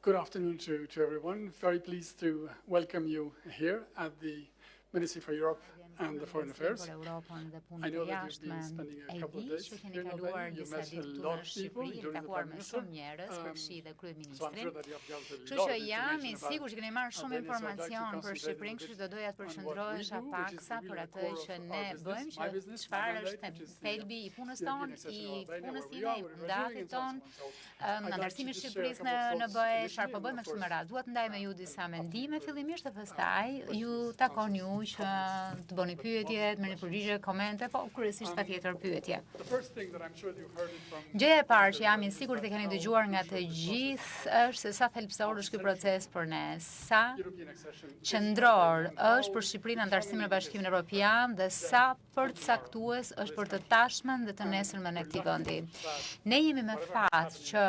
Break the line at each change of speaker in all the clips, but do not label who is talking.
Good afternoon to everyone. Very pleased to welcome you here at the Ministry for Europe and the Foreign Affairs. I know that you've been spending a couple of days here in Albania. You met a lot of people, including the Prime Minister. So I'm sure that you have gathered a lot of
Jam i
information
sigur që keni marrë shumë informacion për Shqipërinë, kështu që doja të përshëndrohesha paksa për atë që ne bëjmë, që çfarë është thelbi i punës tonë, i punës time, i mandatit tonë, ndërsimit të Shqipërisë në BE, çfarë po bëjmë kështu me radhë. Dua të ndaj me ju disa mendime fillimisht dhe pastaj ju takon ju që të bëni pyetje, të merrni përgjigje, komente, po kryesisht patjetër pyetje. Gjëja e parë që jam i sigurt të keni dëgjuar nga të gjithë është se sa thelbësor është ky proces për ne, sa qendror është për Shqipërinë antarësimi në Bashkimin Evropian dhe sa përcaktues është për të tashmen dhe të nesërmen e këtij vendi. Ne jemi me fat që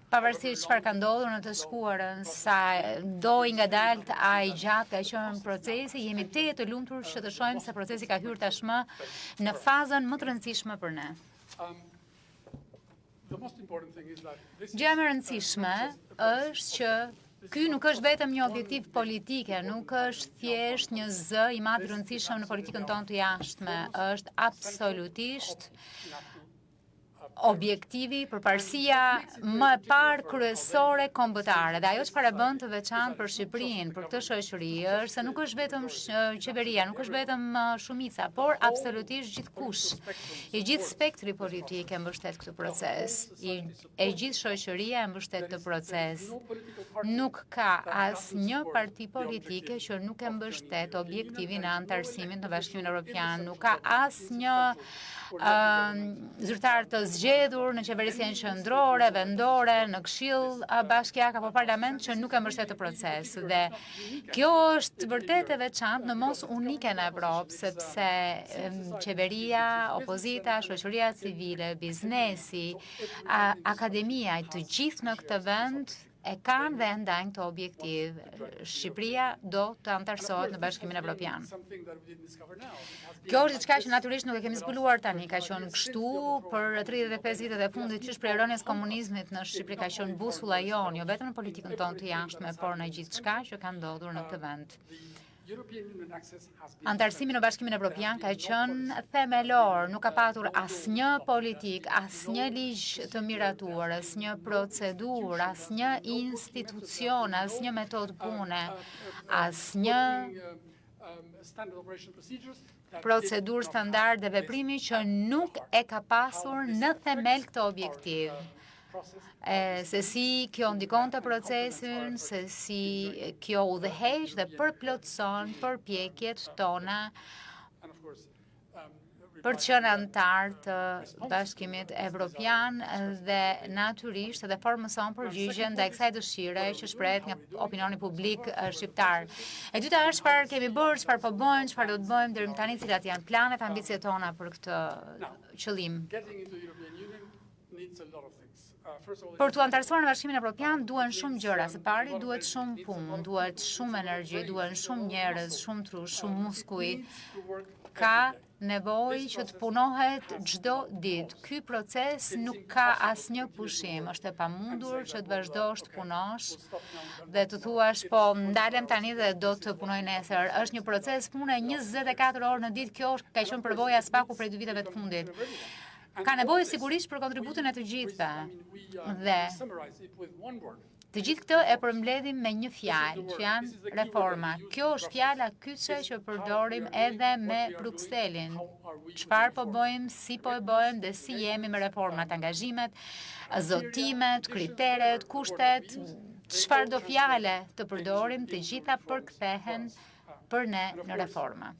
pavarësisht çfarë ka ndodhur në të shkuarën, sa doj ngadalt ai gjatë ka qenë procesi, jemi të lumtur që të shohim se procesi ka hyrë tashmë në fazën më të rëndësishme për ne. Gjëja më e rëndësishme është që ky nuk është vetëm një objektiv politike, nuk është thjesht një zë i madh i rëndësishëm në politikën tonë të jashtme, është absolutisht objektivi, përparësia më e parë kryesore kombëtare. Dhe ajo çfarë bën të veçantë për Shqipërinë, për këtë shoqëri, është se nuk është vetëm qeveria, nuk është vetëm shumica, por absolutisht gjithkush. I gjithë spektri politik e mbështet këtë proces. E gjithë shoqëria e mbështet këtë proces. Nuk ka asnjë parti politike që nuk e mbështet objektivin e antarësimit në Bashkimin Evropian. Nuk ka asnjë zyrtar të zgjedhur në qeverisinë qendrore, vendore, në Këshill Bashkiak apo parlament që nuk e mbështet të proces. Dhe kjo është vërtet e veçantë në mos unike në Evropë, sepse qeveria, opozita, shoqëria civile, biznesi, akademia, të gjithë në këtë vend e kanë dhe ndajnë këtë objektiv. Shqipëria do të antarësohet në Bashkimin Evropian. Kjo është diçka që natyrisht nuk e kemi zbuluar tani, ka qenë kështu për 35 vitet e fundit që për rënies komunizmit në Shqipëri ka qenë busulla jonë, jo vetëm në politikën tonë të jashtme, por në gjithçka që ka ndodhur në këtë vend. Antarësimi në Bashkimin Evropian ka qenë themelor, nuk ka patur asnjë politik, asnjë ligj të miratuar, asnjë procedurë, asnjë institucion, asnjë metodë pune, asnjë procedurë standard dhe veprimi që nuk e ka pasur në themel këtë objektiv. Se si kjo ndikon të procesin, se si kjo udhëheq dhe përplotëson përpjekjet tona për të qenë antar të Bashkimit Evropian dhe natyrisht edhe formëson përgjigjen ndaj kësaj dëshire që shprehet nga opinioni publik shqiptar. E dyta është çfarë kemi bërë, çfarë po bëjmë, çfarë do të bëjmë deri tani, cilat janë planet, ambicet tona për këtë qëllim. Për të antarësuar në Bashkimin Evropian duhen shumë gjëra. Së pari duhet shumë punë, duhet shumë energji, duhen shumë njerëz, shumë tru, shumë muskuj. Ka nevojë që të punohet çdo ditë. Ky proces nuk ka asnjë pushim, është e pamundur që të vazhdosh të punosh dhe të thuash po ndalem tani dhe do të punoj nesër. Është një proces pune 24 orë në ditë, kjo ka qenë përvoja spaku prej 2 viteve të fundit. Ka nevojë sigurisht për kontributin e të gjithëve dhe të gjithë këtë e përmbledhim me një fjalë, që janë reforma. Kjo është fjala kyçe që përdorim edhe me Brukselin. Çfarë po bëjmë, si po e bëjmë dhe si jemi me reformat, angazhimet, zotimet, kriteret, kushtet, çfarë do fjale të përdorim, të gjitha përkthehen për ne në reforma.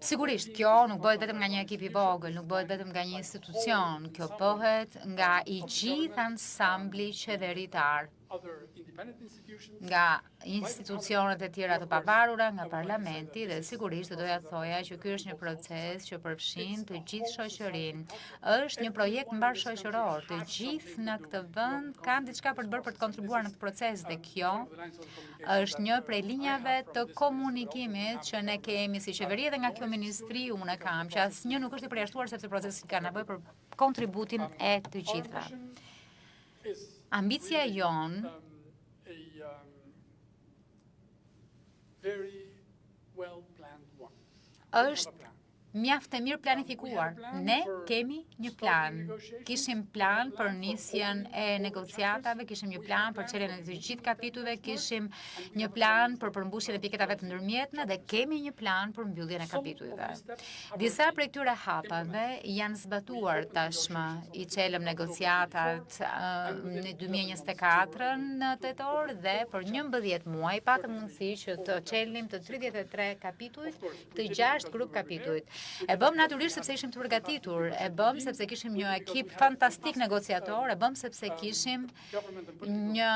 Sigurisht, kjo nuk bëhet vetëm nga një ekip i vogël, nuk bëhet vetëm nga një institucion, kjo bëhet nga i gjithë ansambli qeveritar, nga institucionet e tjera të pavarura, nga parlamenti dhe sigurisht doja të thoja që ky është një proces që përfshin të gjithë shoqërinë. Është një projekt mbarshoqëror, të gjithë në këtë vend kanë diçka për të bërë për të kontribuar në këtë proces dhe kjo është një prej linjave të komunikimit që ne kemi si qeveri dhe nga kjo ministri unë kam, që asnjë nuk është i përjashtuar sepse procesi ka nevojë për kontributin e të gjithëve. Ambicia jonë është mjaft e mirë planifikuar. Ne kemi një plan. Kishim plan për nisjen e negociatave, kishim një plan për çeljen e të gjithë kapitujve, kishim një plan për përmbushjen e piketave të ndërmjetme dhe kemi një plan për mbylljen e kapitujve. Disa prej këtyre hapave janë zbatuar tashmë. I çelëm negociatat në 2024 në tetor dhe për 11 muaj patëm mundësi që të çelnim të 33 kapituj, të 6 grup kapituj. E bëm natyrisht sepse ishim të përgatitur, e bëm sepse kishim një ekip fantastik negociator, e bëm sepse kishim një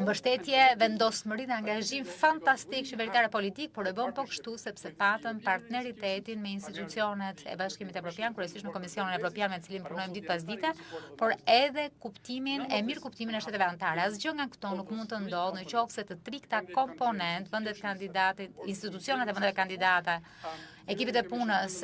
mbështetje, vendosmëri dhe angazhim fantastik qeveritare politik, por e bëm po kështu sepse patëm partneritetin me institucionet e Bashkimit Evropian, kryesisht me Komisionin Evropian me cilin punojmë ditë pas dite, por edhe mirë kuptimin e shteteve anëtare. Asgjë nga këto nuk mund të ndodhë në qoftë se të trikta komponent, vendet kandidate, institucionet e vendeve kandidate, ekipet e punës,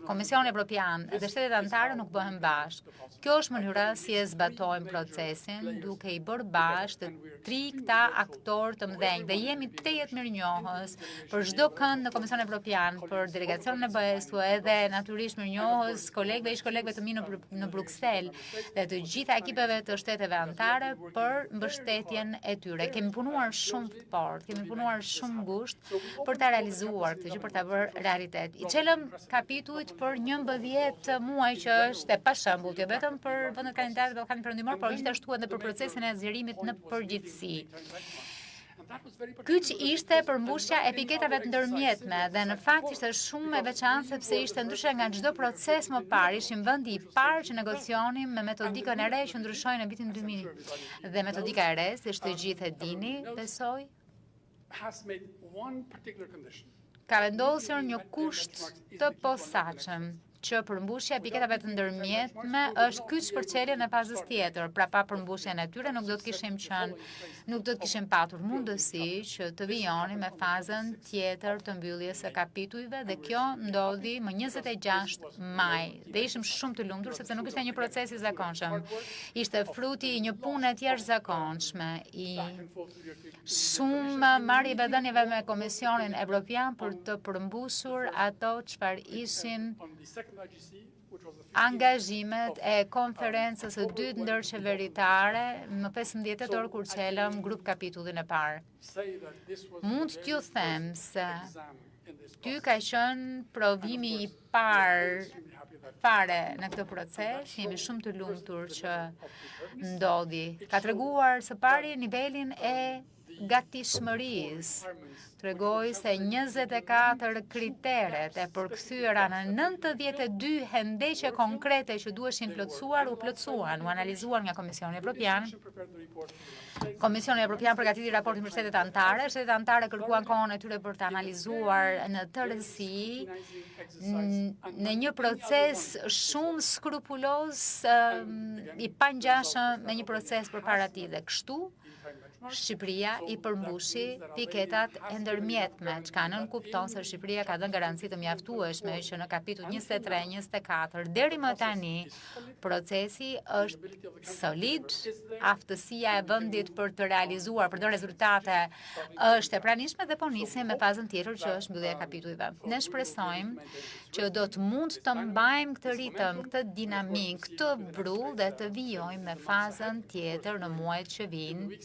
Komisioni Evropian dhe shtetet anëtare nuk bëhen bashkë. Kjo është mënyra si e zbatojmë procesin duke i bërë bashkë të tri këta aktor të mëdhenj dhe jemi tejet mirënjohës për çdo kënd në Komisionin Evropian, për delegacionin e BE-s-u edhe natyrisht mirënjohës ish kolegëve të mi në Bruksel dhe të gjitha ekipeve të shteteve anëtare për mbështetjen e tyre. Kemi punuar shumë fort, kemi punuar shumë ngushtë për ta realizuar këtë gjë, për ta bërë realitet. I çelëm kapitujt për 11 muaj që është e pashembull, jo vetëm për vendet kandidate të Ballkanit Perëndimor, por gjithashtu edhe për procesin e zgjerimit në përgjithësi. Kyç ishte përmbushja e piketave të ndërmjetme dhe në fakt ishte shumë e veçantë sepse ishte ndryshe nga çdo proces më parë. Ishim vendi i parë që negocionim me metodikën e re që ndryshoi në vitin 2000. Dhe metodika e re, siç të gjithë e dini, besoj, ka vendosur një kusht të posaçëm që përmbushja e piketave të ndërmjetme është kyç për çeljen e fazës tjetër. Pra pa përmbushjen e tyre nuk do të kishim patur mundësi që të vijonim me fazën tjetër të mbylljes së kapitujve dhe kjo ndodhi më 26 maj. Dhe ishim shumë të lumtur sepse nuk ishte një proces i zakonshëm. Ishte fruti i një pune të jashtëzakonshme, i shumë marrjeve dhënieve me Komisionin Evropian për të përmbushur ato çfarë ishin angazhimet e konferencës së dytë ndërqeveritare më 15 tetor kur çelëm grup kapitullin e parë. Mund t'ju them se ky ka qenë provimi i parë fare në këtë proces, jemi shumë të lumtur që ndodhi. Ka treguar së pari nivelin e gatishmërisë. Tregoi se 24 kriteret e përkthyera në 92 hendeqe konkrete që duheshin plotësuar u plotësuan, u analizuan nga Komisioni Evropian. Komisioni Evropian përgatiti raportin për shtetet anëtare. Shtetet anëtare kërkuan kohën e tyre për të analizuar në tërësi në një proces shumë skrupuloz i pangjashëm me një proces përpara tij dhe kështu Shqipëria i përmbushi piketat e ndërmjetme, çka nënkupton se Shqipëria ka dhënë garanci të mjaftueshme që në kapitull 23-24 deri më tani procesi është solid, aftësia e vendit për të realizuar, për të rezultate është e pranishme dhe po nisim me fazën tjetër që është mbyllja e kapitujve. Ne shpresojmë që do të mund të mbajmë këtë ritëm, këtë dinamik, këtë brull dhe të vijojmë me fazën tjetër në muajt që vinë,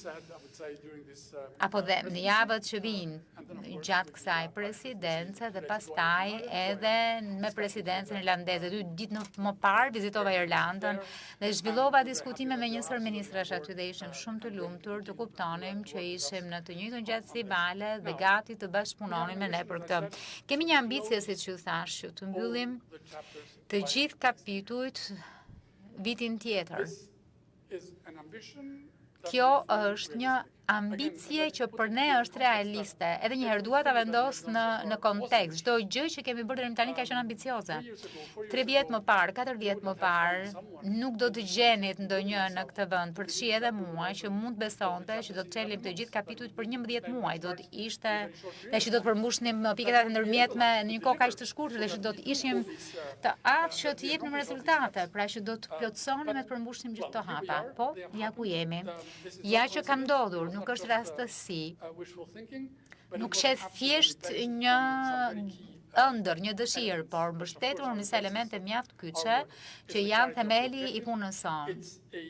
apo dhe në javët që vinë gjatë kësaj presidence dhe pastaj edhe me presidencën irlandeze. 2 ditë më parë vizitova Irlandën dhe zhvillova diskutime me një sër ministrash aty dhe ishim shumë të lumtur të kuptonim që ishim në të njëjtën gjatësi vale dhe gati të bashkëpunonim me ne për këtë. Kemi një ambicie, siç ju thash, të mbyllim të gjithë kapitujt vitin tjetër. Kjo është një ambicie që për ne është realiste. Edhe njëherë dua ta vendos në kontekst. Çdo gjë që kemi bërë deri tani ka qenë ambicioze. 3 vjet më parë, 4 vjet më parë, nuk do të gjenit ndonjë në këtë vend për të shi edhe mua që mund besonte që do të çelim të gjithë kapitujt për 11 muaj. Do të ishte dhe që do të përmbushnim pikat e ndërmjetme në një kohë kaq të shkurtër dhe që do të ishim të aftë që të jepnim rezultate, pra që do të plotsonim e të përmbushnim gjithë këto hapa. Po, ja ku jemi. Ja që ka ndodhur. Nuk është rastësi, nuk shet thjesht një ëndër, një dëshirë, por mbështetur në disa elemente mjaft kyçe që janë themeli i punës sonë,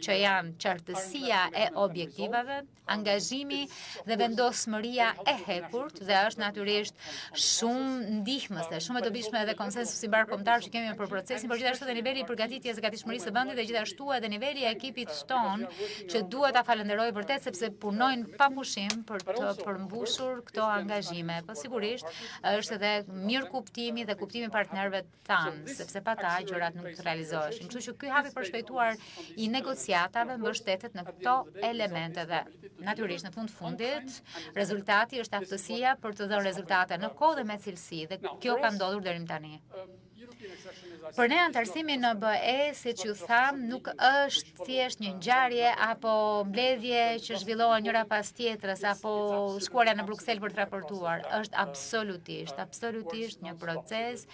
që janë qartësia e objektivave, angazhimi dhe vendosmëria e hekurt dhe është natyrisht shumë ndihmëse, shumë e dobishme edhe konsensusi mbarkombëtar që kemi për procesin, por gjithashtu edhe niveli i përgatitjes dhe gatishmërisë së vendit dhe gjithashtu edhe niveli i ekipit ton që duhet ta falenderoj vërtet sepse punojnë papushim për të përmbushur këto angazhime. Po sigurisht është edhe mirë kuptimi dhe kuptimi partnerëve tanë, sepse pa ta gjërat nuk të realizoheshin. Kështu që ky hap i përshpejtuar i negociatave mbështetet në këto elemente dhe natyrisht në fundit rezultati është aftësia për të dhënë rezultate në kohë dhe me cilësi dhe kjo ka ndodhur deri tani. Për ne anëtarësimi në BE, siç ju tham, nuk është thjesht një ngjarje apo mbledhje që zhvillohen njëra pas tjetrës apo shkuarja në Bruksel për të raportuar. Është absolutisht një proces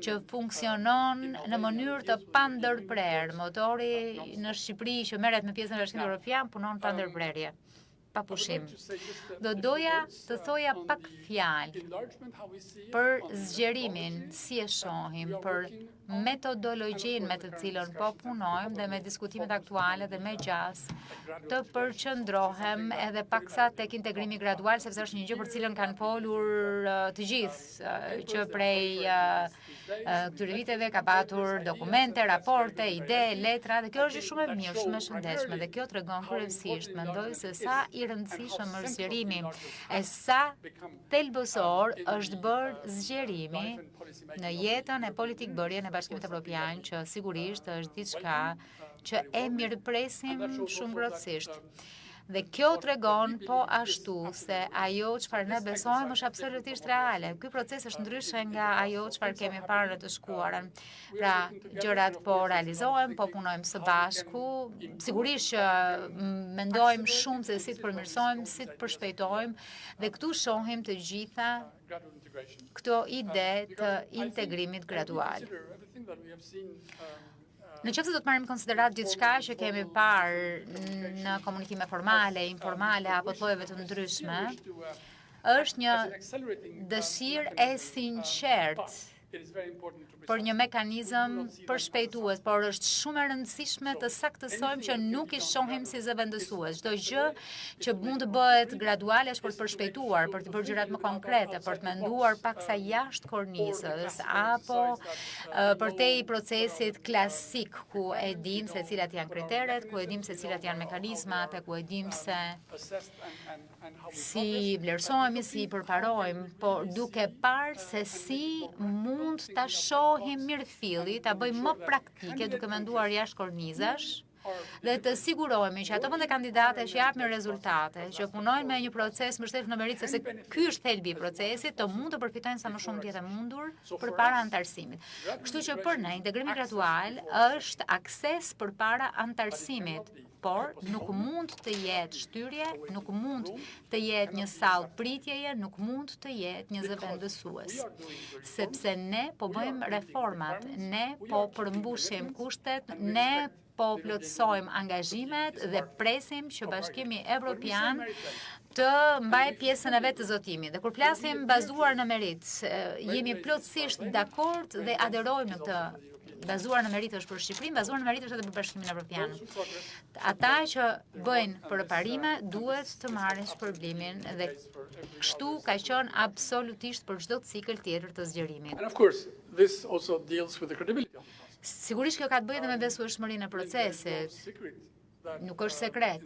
që funksionon në mënyrë të pandërprerë. Motori në Shqipëri që merret me pjesën e Bashkimit Evropian punon pa ndërprerje. Pa pushim. Do doja të thoja pak fjalë për zgjerimin, si e shohim, për metodologjinë me të cilën po punojmë dhe me diskutimet aktuale dhe me gjas të përqendrohem edhe paksa tek integrimi gradual, sepse është një gjë për cilën kanë folur të gjithë që prej këtyre viteve ka patur dokumente, raporte, ide, letra dhe kjo është shumë e mirë, shumë e shëndetshme dhe kjo tregon kryesisht mendoj se sa i rëndësishëm është zgjerimi e sa thelbësor është bërë zgjerimi në jetën e politikbërjen e Bashkimit Evropian, që sigurisht është diçka që e mirëpresim shumë ngrohtësisht. Dhe kjo tregon po ashtu se ajo çfarë ne besojmë është absolutisht reale. Ky proces është ndryshe nga ajo çfarë kemi parë në të shkuarën. Pra, gjërat po realizohen, po punojmë së bashku. Sigurisht që mendojmë shumë se si të përmirësojmë, si të përshpejtojmë dhe këtu shohim të gjitha këto ide të integrimit gradual. Në qoftë se do të marrim konsiderat gjithçka që kemi parë në komunikime formale, informale apo llojeve të ndryshme, është një dëshirë e sinqertë për një mekanizëm përshpejtues, por është shumë e rëndësishme të saktësojmë që nuk i shohim si zëvendësues. Çdo gjë që mund të bëhet graduale është për të përshpejtuar, për të bërë gjërat më konkrete, për të menduar paksa jashtë kornizës apo përtej procesit klasik ku e dim se cilat janë kriteret, ku e dim se cilat janë mekanizmat, ku e dim se si vlerësohemi, si përparojmë, por duke parë se si mund ta shohim mirëfilli, ta bëjmë më praktike duke menduar jashtë kornizash dhe të sigurohemi që ato vende kandidate që japin rezultate, që punojnë me një proces mbështetur në meritë, sepse ky është thelbi i procesit, të mund të përfitojnë sa më shumë të jetë mundur përpara antarësimit. Kështu që për ne integrimi gradual është akses përpara antarësimit, por nuk mund të jetë shtyrje, nuk mund të jetë një sallë pritjeje, nuk mund të jetë një zëvendësues. Sepse ne po bëjmë reformat, ne po përmbushim kushtet, ne po plotësojmë angazhimet dhe presim që Bashkimi Evropian të mbajë pjesën e vet të zotimit. Dhe kur flasim bazuar në merit, jemi plotësisht dakord dhe aderojmë në këtë. Bazuar në merit është për Shqipërinë, bazuar në merit është edhe për Bashkimin Evropian. Ata që bëjnë përparime duhet të marrin shpërblimin dhe kështu ka qenë absolutisht për çdo cikël tjetër të zgjerimit. Sigurisht kjo ka të bëjë edhe me besueshmërinë e procesit. Nuk është sekret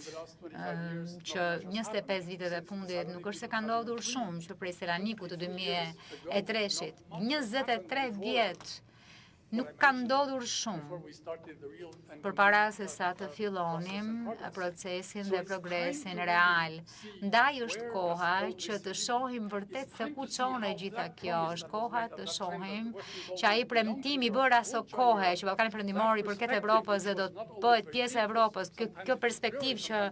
që 25 vitet e fundit nuk është se ka ndodhur shumë që prej Selanikut të 2003-shit, 23 vjet Nuk ka ndodhur shumë përpara se sa të fillonim procesin dhe progresin real. Ndaj është koha që të shohim vërtet se ku çon e gjitha kjo. Është koha të shohim që ai premtim i bërë aso kohe që Ballkani Perëndimor i përket Evropës dhe do të bëhet pjesë e Evropës. Kjo perspektivë që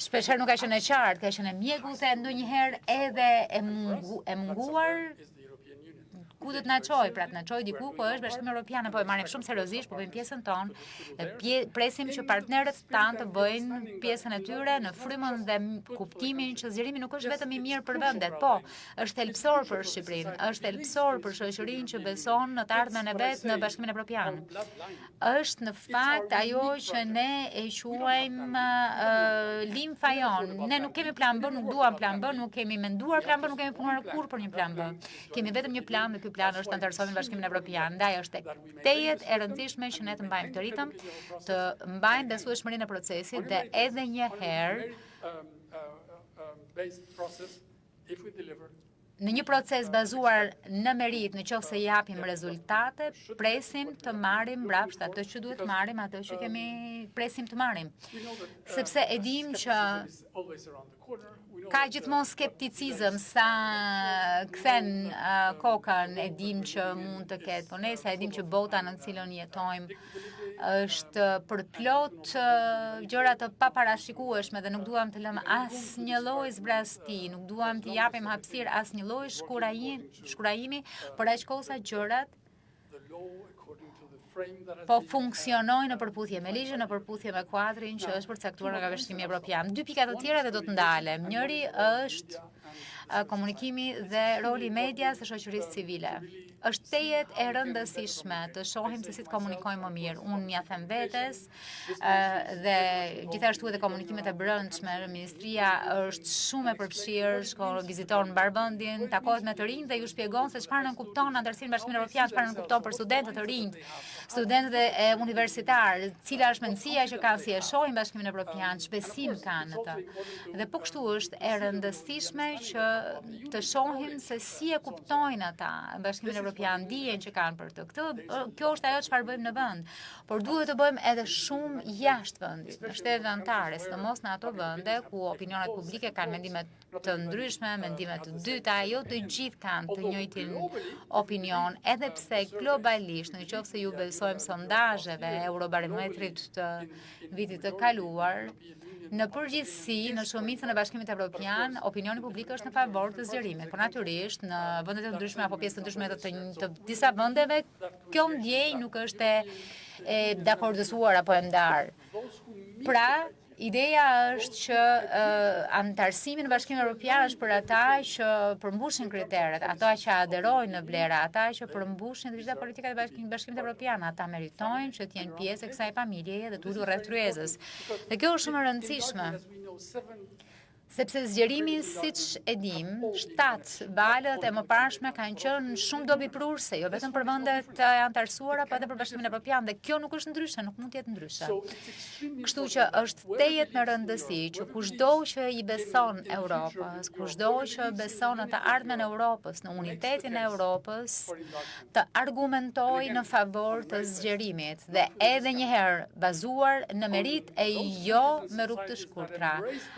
shpeshherë nuk ka qenë e qartë, ka qenë e mjekute, ndonjëherë edhe e munguar. Ku do të na çojë, pra të na çojë diku ku është Bashkimi Evropian, po e marrim shumë seriozisht, po bëjmë pjesën tonë, presim që partnerët tanë të bëjnë pjesën e tyre në frymën dhe kuptimin që zgjerimi nuk është vetëm i mirë për vendet, po është thelbësor për Shqipërinë, është thelbësor për shoqërinë që beson në të ardhmen e vet në Bashkimin Evropian. Është në fakt ajo që ne e quajmë limfa jon. Ne nuk kemi plan B, nuk duam plan B, nuk kemi menduar plan B, nuk kemi punuar kurrë për një plan B. Kemi vetëm një plan dhe ky plan është të anëtarësohemi në Bashkimin Evropian. Ndaj është tejet e rëndësishme që ne të mbajmë këtë ritëm, të mbajmë besueshmërinë e procesit dhe edhe një herë në një proces bazuar në merit, në qoftë se japim rezultate, presim të marrim mbrapsht atë që duhet të marrim, atë që presim të marrim. Sepse e dim që ka gjithmonë skepticizëm sa kthen kokën, e dim që mund të ketë ponesa, e dim që bota në cilën jetojmë është përplot gjëra të paparashikueshme dhe nuk duam të lëmë asnjë lloj zbrasti, nuk duam të japim hapësirë asnjë lloj shkurajimi, por aq kohë sa gjërat po funksionojnë në përputhje me ligjin, në përputhje me kuadrin që është përcaktuar nga Bashkimi Evropian. Dy pika të tjera dhe do të ndalem. Njëri është komunikimi dhe roli i medias dhe shoqërisë civile. Është tejet e rëndësishme të shohim se si të komunikojmë më mirë. Unë ja them vetes dhe gjithashtu edhe komunikimet e brendshme, ministria është shumë e përfshirë, viziton mbarbendjen, takohet me të rinj dhe ju shpjegon se çfarë nën kupton anëtarësia në Bashkimin Evropian, çfarë nën kupton për studentët e rinj, studentët e universitarë, cila është mendësia që kanë si e shohin Bashkimin Evropian, çbesim kanë atë. Dhe po kështu është e rëndësishme që të shohim se si e kuptojnë ata Bashkimin Evropian, dijen që kanë për këtë. Kjo është ajo çfarë bëjmë në vend, por duhet të bëjmë edhe shumë jashtë vendit, në shtetet anëtare, sidomos në ato vende ku opinionet publike kanë mendime të ndryshme, mendime të dyta, jo të gjithë kanë të njëjtin opinion, edhe pse globalisht, nëse ju besojmë sondazheve Eurobarometrit të vitit të kaluar, në përgjithësi, në shumicën e Bashkimit Evropian, opinioni publik është në favor të zgjerimit. Por natyrisht, në vendet e ndryshme apo pjesë të ndryshme të disa vendeve, kjo ndjej nuk është e dakordësuar apo e ndarë. Pra, ideja është që anëtarësimi në Bashkimin Evropian është për ata që përmbushin kriteret, ata që aderojnë në vlera, ata që përmbushin të gjitha politikat e Bashkimit Evropian, ata meritojnë që të jenë pjesë e kësaj familjeje dhe të ulur rreth kryesës. Dhe kjo është shumë e rëndësishme. Sepse zgjerimi, siç e dim, 7 valët e mëparshme kanë qenë shumë dobiprurse, jo vetëm për vendet e anëtarësuara, por edhe për Bashkimin Evropian, dhe kjo nuk është ndryshe, nuk mund të jetë ndryshe. Kështu që është tejet me rëndësi që kushdo që i beson Europës, kushdo që beson në të ardhmen e Europës, në unitetin e Europës, të argumentojë në favor të zgjerimit dhe edhe një herë bazuar në merit e jo me rrugë të shkurtra.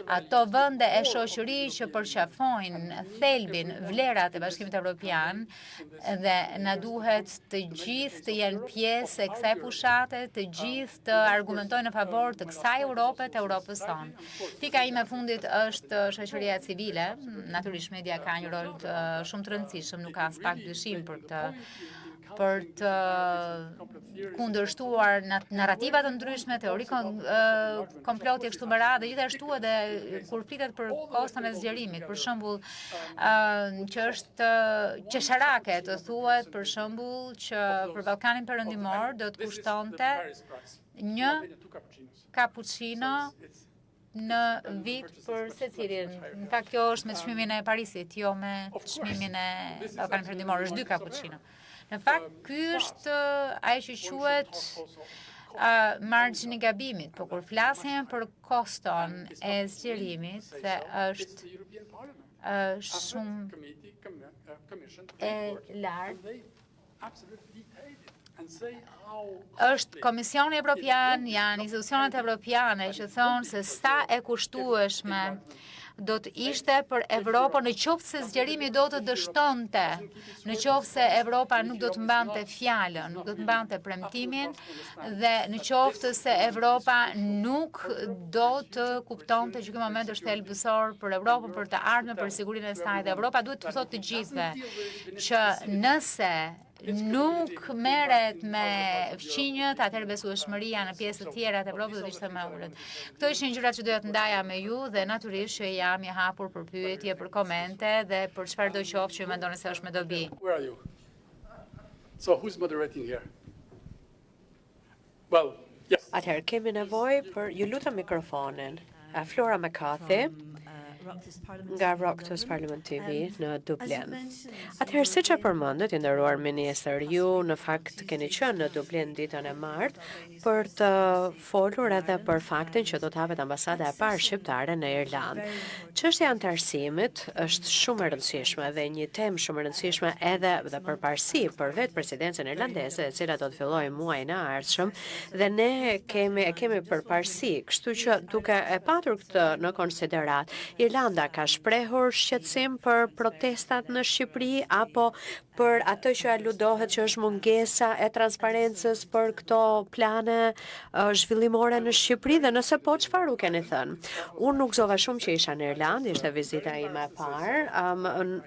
Ato vende e shoqëri që përqafojnë thelbin, vlerat e Bashkimit Evropian dhe na duhet të gjithë të jenë pjesë e kësaj fushate, të gjithë të argumentojnë në favor të kësaj Europe, të Europës sonë. Pika ime fundit është shoqëria civile, natyrisht media ka një rol shumë të rëndësishëm, nuk ka as pak dyshim për të kundërshtuar narrativa të ndryshme, teori komploti e kështu me radhë, dhe gjithashtu edhe kur flitet për koston e zgjerimit, për shembull, që është qesharake, të thuhet për shembull që për Ballkanin Perëndimor do të kushtonte një cappuccino në vit për secilin. Në fakt kjo është me çmimin e Parisit, jo me çmimin e Ballkanit Perëndimor, është 2 cappuccino. Në fakt, ky është ajo që quhet margjini i gabimit, por kur flasim për koston e zgjerimit, se është shumë e lartë, është Komisioni Evropian, janë institucionet evropiane që thonë se sa e kushtueshme do të ishte për Evropën në qoftë se zgjerimi do të dështonte, në qoftë se Evropa nuk do të mbante fjalën, nuk do të mbante premtimin dhe në qoftë se Evropa nuk do të kuptonte që ky moment është thelbësor për Evropën, për të ardhmen, për sigurinë e saj dhe Evropa duhet të thotë të gjithëve që nëse nuk merret me fqinjët, atëherë besueshmëria në pjesë të tjera të Evropës do të ishte më ulët. Këto ishin gjërat që doja të ndaja me ju dhe natyrisht që jam i hapur për pyetje, për komente dhe për çfarëdo qoftë që ju mendoni se është me dobi.
Where are you? So who's moderating here? Well, yes.
Atëherë kemi nevojë për ju lutem mikrofonin. Flora McCarthy nga Rocktos Parliament TV në Dublin. Atëherë, siç e përmendet, i nderuar ministër, ju në fakt keni qenë në Dublin ditën e martë për të folur edhe për faktin që do të hapet ambasada e parë shqiptare në Irlandë. Çështja e antarësimit është shumë e rëndësishme dhe një temë shumë e rëndësishme edhe dhe përparësi për vetë presidencën irlandeze, e cila do të fillojë muajin e ardhshëm, dhe ne kemi përparësi, kështu që duke e patur këtë në konsiderat, Irlanda ka shprehur shqetësim për protestat në Shqipëri apo për atë që aludohet që është mungesa e transparencës për këto plane zhvillimore në Shqipëri dhe nëse po çfarë u keni thënë? Unë nuk zova shumë që isha në Irlandë, ishte vizita ime e parë.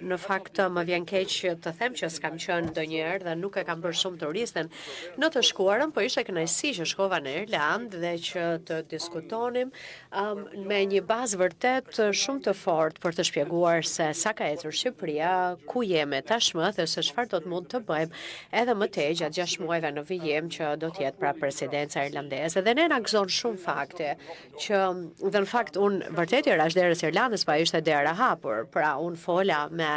Në fakt më vjen keq të them që s'kam qenë ndonjëherë dhe nuk e kam bërë shumë turistën në të shkuarën, po ishte kënaqësi që shkova në Irlandë dhe që të diskutonim me një bazë vërtet shumë të fortë për të shpjeguar se sa ka ecur Shqipëria, ku jemi tashmë dhe se çfarë do të mund të bëjmë edhe më tej gjatë 6 muajve në vijim që do të jetë pra presidenca irlandeze. Dhe ne na gëzon shumë fakti që dhe në fakt unë vërtet i rash derës Irlandës, pa ishte dera hapur. Pra unë fola me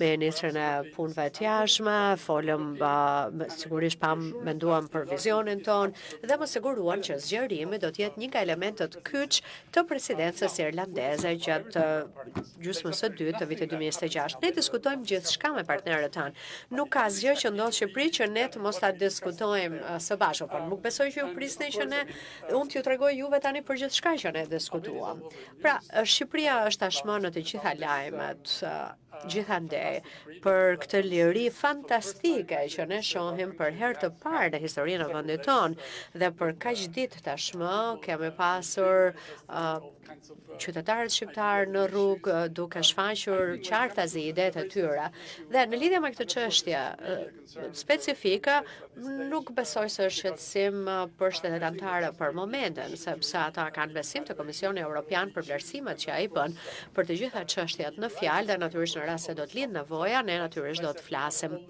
ministrin e punëve të jashtme, folëm sigurisht menduam për vizionin ton dhe më siguruan që zgjerimi do të jetë një nga elementët kyç të presidencës irlandeze gjatë gjysmës së dytë të vitit 2026. Ne diskutojmë gjithçka me partnerët tanë. Nuk ka asgjë që ndodh në Shqipëri që ne të mos ta diskutojmë së bashku, por nuk besoj që ju prisni që unë t'ju tregoj juve tani për gjithçka që ne diskutuam. Pra, Shqipëria është tashmë në të gjitha lajmet, gjithandej për këtë liri fantastike që ne shohim për herë të parë në historinë e vendit tonë dhe për kaq ditë tashmë kemi pasur qytetarët shqiptarë në rrugë duke shfaqur qartazi idetë e tyre. Dhe në lidhje me këtë çështje specifike, nuk besoj se është shqetësim për shtetet anëtare për momentin, sepse ata kanë besim të Komisioni Evropian për vlerësimet që ai bën për të gjitha çështjet në fjalë dhe natyrisht në rast se do të lind nevoja, ne natyrisht do të flasim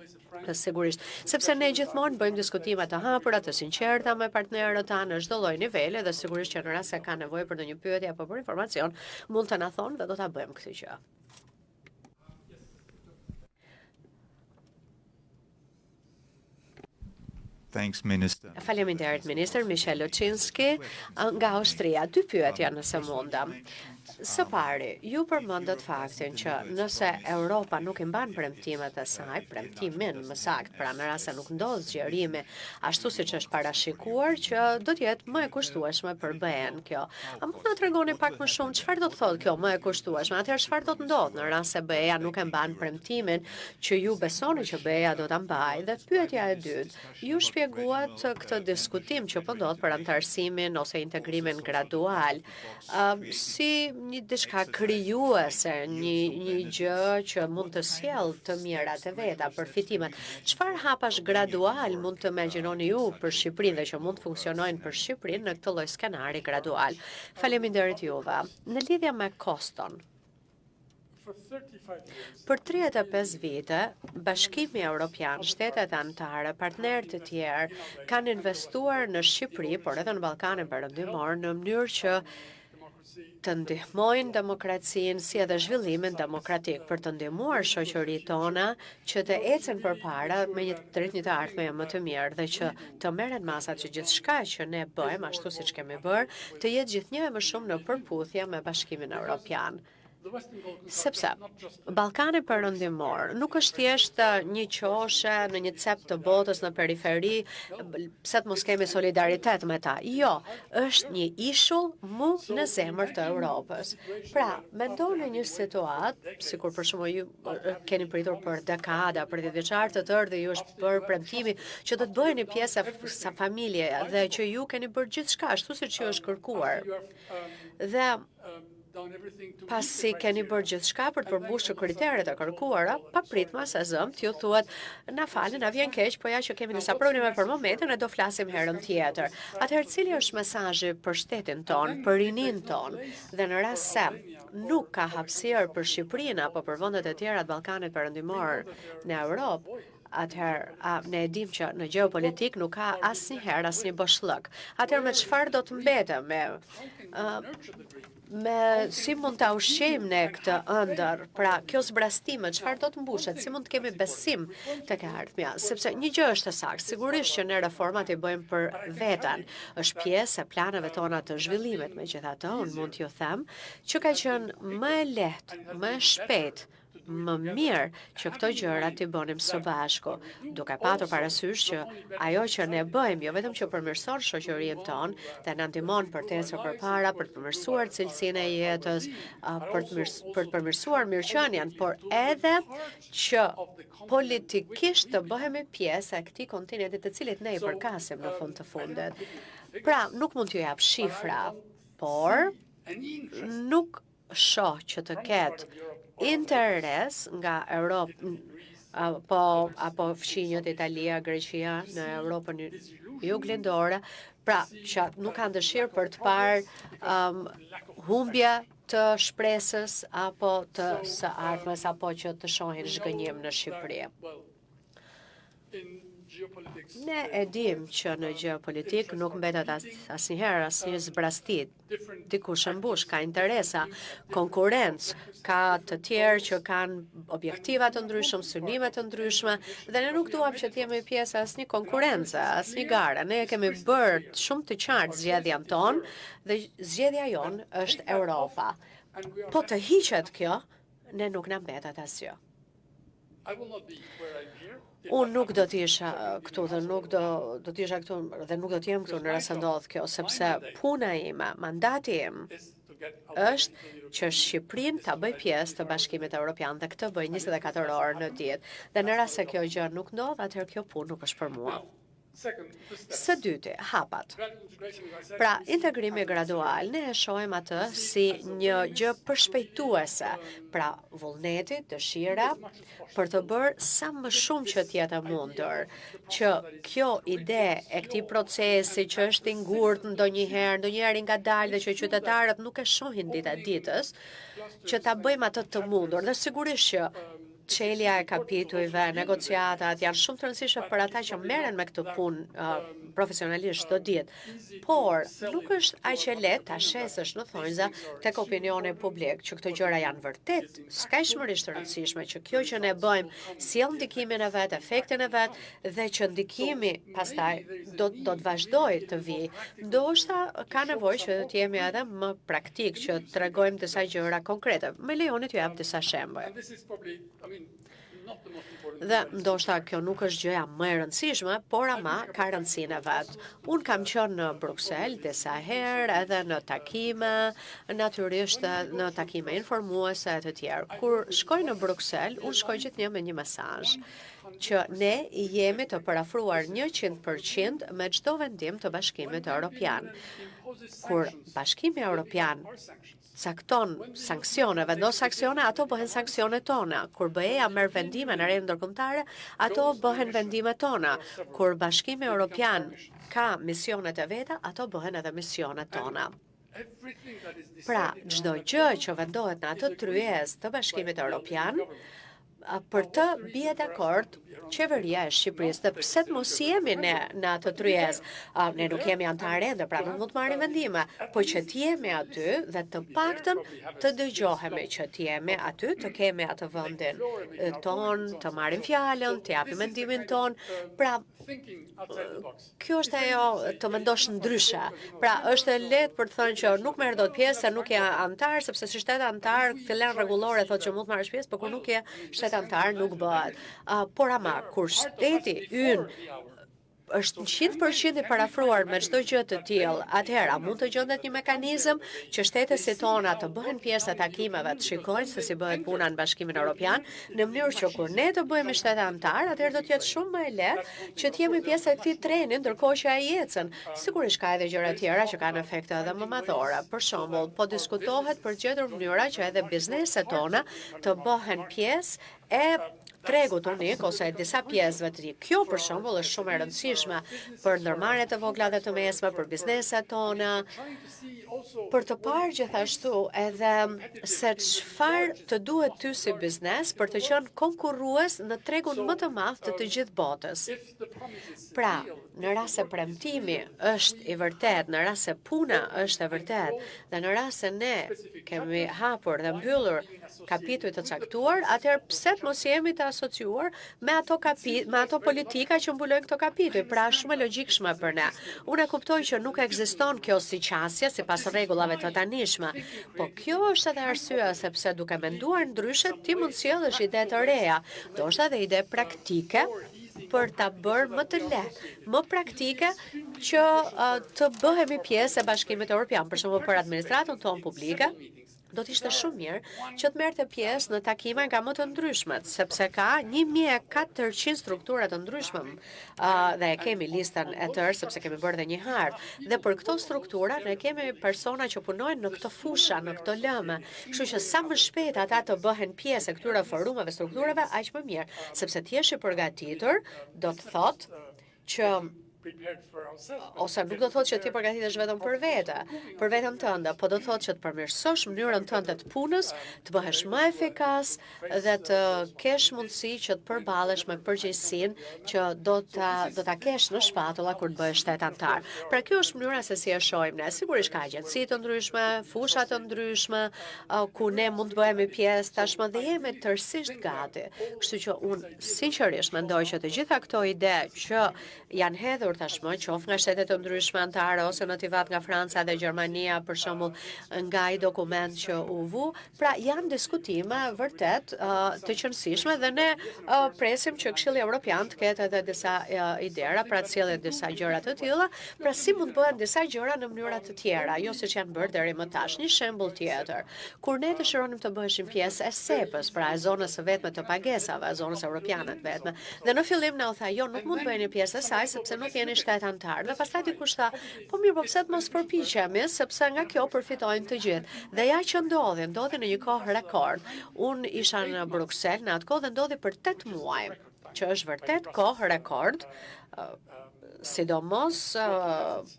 sigurisht, sepse ne gjithmonë bëjmë diskutime të hapura, të sinqerta me partnerët tanë në çdo lloj niveli dhe sigurisht që në rast se ka nevojë për ndonjë pyetje apo për informacion, mund të na thonë dhe do ta bëjmë këtë gjë.
Thanks, Minister.
Faleminderit, Minister Michel Oczynski nga Austria. 2 pyetje nëse mundam. Së pari, ju përmendët faktin që nëse Europa nuk i mban premtimet e saj, premtimin më saktë, pra në rast se nuk ndodh zgjerimi ashtu siç është parashikuar, që do të jetë më e kushtueshme për BE-n kjo. A mund të na tregoni pak më shumë çfarë do të thotë kjo më e kushtueshme? Atëherë çfarë do të ndodhë në rast se BE-ja nuk e mban premtimin që ju besoni që BE-ja do ta mbajë? Dhe pyetja e dytë, ju shpjeguat këtë diskutim që po ndodh për antarësimin ose integrimin gradual. Si një diçka krijuese, një gjë që mund të sjellë të mirat e veta, përfitimet. Çfarë hapash gradual mund të imagjinoni ju për Shqipërinë dhe që mund të funksionojnë për Shqipërinë në këtë lloj skenari gradual? Faleminderit juve. Në lidhje me koston, për 35 vite, Bashkimi Evropian, shtetet anëtare, partnerë të tjerë kanë investuar në Shqipëri, por edhe në Ballkanin Perëndimor në mënyrë që të ndihmojnë demokracinë si edhe zhvillimin demokratik për të ndihmuar shoqëritë tona që të ecën përpara me një drejtë të ardhme më të mirë dhe që të merren masat që gjithçka që ne bëjmë ashtu siç kemi bërë të jetë gjithnjë më shumë në përputhje me Bashkimin Evropian. Sepse Ballkani Perëndimor nuk është thjesht një qoshe në një cep të botës në periferi, pse të mos kemi solidaritet me ta. Jo, është një ishull mu në zemër të Europës. Pra, mendoni një situatë, sikur për shembull ju keni pritur për dekada, për 10 vjeçar të tërë dhe ju është bërë premtimi që do të bëheni pjesë sa familje dhe që ju keni bërë gjithçka ashtu siç ju është kërkuar. Dhe pasi keni bërë gjithçka për të përmbushur kriteret e kërkuara, papritma se zëmt ju thuhet, na falni, na vjen keq, po ja që kemi disa probleme për momentin e do flasim herën tjetër. Atëherë cili është mesazhi për shtetin ton, për rinin ton, dhe në rast se nuk ka hapësirë për Shqipërinë apo për vendet e tjera të Ballkanit Perëndimor në Europë, atëherë ne e dim që në gjeopolitik nuk ka asnjëherë asnjë boshllëk. Atëherë me çfarë do të mbetem me si mund ta ushqejmë ne këtë ëndër, pra kjo zbrastime, çfarë do të mbushet, si mund të kemi besim tek e ardhmja, sepse një gjë është e saktë, sigurisht që ne reformat i bëjmë për veten, është pjesë e planeve tona të zhvillimit, megjithatë, unë mund t'ju them që ka qenë më e lehtë, më e shpejtë, më mirë që këto gjëra t'i bënim së bashku, duke patur parasysh që ajo që ne bëjmë, jo vetëm që përmirëson shoqërinë tonë dhe na ndihmon për të ecur përpara, për të përmirësuar cilësinë e jetës, për të përmirësuar mirëqenien, por edhe që politikisht të bëhemi pjesë e këtij kontinenti të cilit ne i përkasim në fund të fundit. Pra, nuk mund t'ju jap shifra, por nuk shoh që të ketë interes nga Europë apo fshinjët Italia, Greqia në Europën juglindore, pra që nuk kanë dëshirë për të parë humbje të shpresës apo të së ardhmes apo që të shohin zhgënjim në Shqipëri. Ne e dim që në gjeopolitik nuk mbetet asnjëherë asnjë zbrasti. Dikush e mbush, ka interesa, konkurrencë, ka të tjerë që kanë objektiva të ndryshëm, synime të ndryshme, dhe ne nuk duam që të jemi pjesë asnjë konkurrence, asnjë gare. Ne kemi bërë shumë të qartë zgjedhjen tonë dhe zgjedhja jonë është Europa. Po të hiqet kjo, ne nuk na mbetet asgjë. Unë nuk do t'isha këtu dhe nuk do t'isha këtu dhe nuk do t'jem këtu në rast se ndodh kjo, sepse puna ime, mandati im është që Shqipërinë ta bëj pjesë të Bashkimit Evropian dhe këtë bëj 24 orë në ditë. Dhe në rast se kjo gjë nuk ndodh, atëherë kjo punë nuk është për mua. Së dyti, hapat. Pra, integrimi gradual, ne e shohim atë si një gjë përshpejtuese, pra vullneti, dëshira, për të bërë sa më shumë që t'jetë mundur, që kjo ide e këtij procesi që është i ngurtë ndonjëherë nga dalë dhe që qytetarët nuk e shohin dita ditës, që ta bëjmë atë të mundur. Dhe sigurisht që çelja e kapitujve, negociatat janë shumë të rëndësishme për ata që merren me këtë punë profesionalisht çdo ditë. Por nuk është aq e lehtë ta shesësh në thonjza tek opinioni publik që këto gjëra janë vërtet skajshmërisht të rëndësishme, që kjo që ne bëjmë sjell ndikimin e vet, efektin e vet dhe që ndikimi pastaj do të vazhdojë të vijë. Ndoshta ka nevojë që të jemi edhe më praktik, që të tregojmë disa gjëra konkrete. Me lejoni t'ju jap disa shembuj. Dhe ndoshta kjo nuk është gjëja më e rëndësishme, por ama ka rëndësinë e vet. Unë kam qenë në Bruksel disa herë edhe në takime, natyrisht në takime informuese e të tjerë. Kur shkoj në Bruksel, unë shkoj gjithnjë me një mesazh që ne jemi të parafruar 100% me çdo vendim të Bashkimit Evropian. Kur Bashkimi Evropian cakton sanksione, vendos sanksione, ato bëhen sanksionet tona. Kur BE-ja merr vendime në arenë ndërkombëtare, ato bëhen vendimet tona. Kur Bashkimi Evropian ka misionet e veta, ato bëhen edhe misionet tona. Pra, çdo gjë që vendohet në atë tryezë të Bashkimit Evropian, për të bie dakord qeveria e Shqipërisë dhe pse të mos jemi ne në atë tryezë. Ne nuk jemi anëtarë ende, pra nuk mund të marrim vendime, po që të jemi aty dhe të paktën të dëgjohemi, që të jemi aty, të kemi atë vendin ton, të marrim fjalën, të japim mendimin ton. Pra kjo është ajo të mendosh ndryshe. Pra është e lehtë për të thënë që nuk merr dot pjesë, se nuk je anëtar, sepse si shtet anëtar fillen rregullore thotë që mund të marrësh pjesë, por kur nuk je shtet anëtar nuk bëhet. Por ama kur shteti ynë është 100% i parafruar me çdo gjë të tillë, atëherë mund të gjendet një mekanizëm që shtetet si tona të bëhen pjesë të takimeve, të shikojnë se si bëhet puna në Bashkimin Evropian, në mënyrë që kur ne të bëhemi shtet anëtar, atëherë do të jetë shumë më e lehtë që të jemi pjesë e këtij treni ndërkohë që ai ecën. Sigurisht ka edhe gjëra tjera që kanë efekte edhe më madhore. Për shembull, po diskutohet për gjetur mënyra që edhe bizneset tona të bëhen pjesë e tregut unik ose disa pjesëve të ri. Kjo për shembull është shumë e rëndësishme për ndërmarrjet e vogla dhe të mesme, për bizneset tona, për të parë gjithashtu edhe se çfarë të duhet ty si biznes për të qenë konkurrues në tregun më të madh të gjithë botës. Pra, në rast se premtimi është i vërtet, në rast se puna është e vërtet, dhe në rast se ne kemi hapur dhe mbyllur kapituj të caktuar, atëherë pse të mos jemi të asociuar me ato politika që mbulojnë këto kapituj? Pra, shumë e logjikshme për ne. Unë e kuptoj që nuk ekziston kjo siçasje sipas rregullave të tanishme, po kjo është edhe arsyeja sepse duke menduar ndryshe ti mund sjellësh ide të reja, ndoshta edhe ide praktike për ta bërë më të lehtë, më praktike që të bëhemi pjesë e Bashkimit Evropian, për shembull për administratën tonë publike. Do të ishte shumë mirë që të merrte pjesë në takime nga më të ndryshmet, sepse ka 1400 struktura të ndryshme dhe e kemi listën e tërë sepse kemi bërë dhe një hartë. Dhe për këto struktura ne kemi persona që punojnë në këto fusha, në këto lëme. Kështu që sa më shpejt ata të bëhen pjesë e këtyre forumeve, strukturave, aq më mirë, sepse të jesh i përgatitur do të thotë që ose nuk do të thotë që ti përgatitesh vetëm për veten tënde, po do të thotë që të përmirësosh mënyrën tënde të punës, të bëhesh më efikas dhe të kesh mundësi që të përballesh me përgjegjësinë që do ta kesh në shpatulla kur të bëhesh shtet anëtar. Pra kjo është mënyra se si e shohim ne. Sigurisht ka agjenci të ndryshme, fusha të ndryshme, ku ne mund të bëhemi pjesë tashmë dhe jemi tërësisht gati. Kështu që unë sinqerisht mendoj që të gjitha këto ide që janë hedhur tashmë, qoftë nga shtetet të ndryshme anëtare ose motivat nga Franca dhe Gjermania, për shembull, nga ai dokument që u vu, pra janë diskutime vërtet të qëndrueshme dhe ne presim që Këshilli Evropian të ketë edhe disa idera, pra të sjellë disa gjëra të tilla, pra si mund të bëhen disa gjëra në mënyra të tjera, jo siç janë bërë deri më tash. Një shembull tjetër, kur ne dëshironim të bëheshim pjesë e SEP-s, pra e zonës së vetme të pagesave, e zonës evropiane të vetme, dhe në fillim na u tha, jo, nuk mund të bëheni pjesë e saj sepse nuk jeni shtet anëtar. Dhe pastaj dikush tha, po mirë, po pse të mos përpiqemi, sepse nga kjo përfitojnë të gjithë. Dhe ja që ndodhi në një kohë rekord. Unë isha në Bruksel në atë kohë dhe ndodhi për 8 muaj, që është vërtet kohë rekord. Sidomos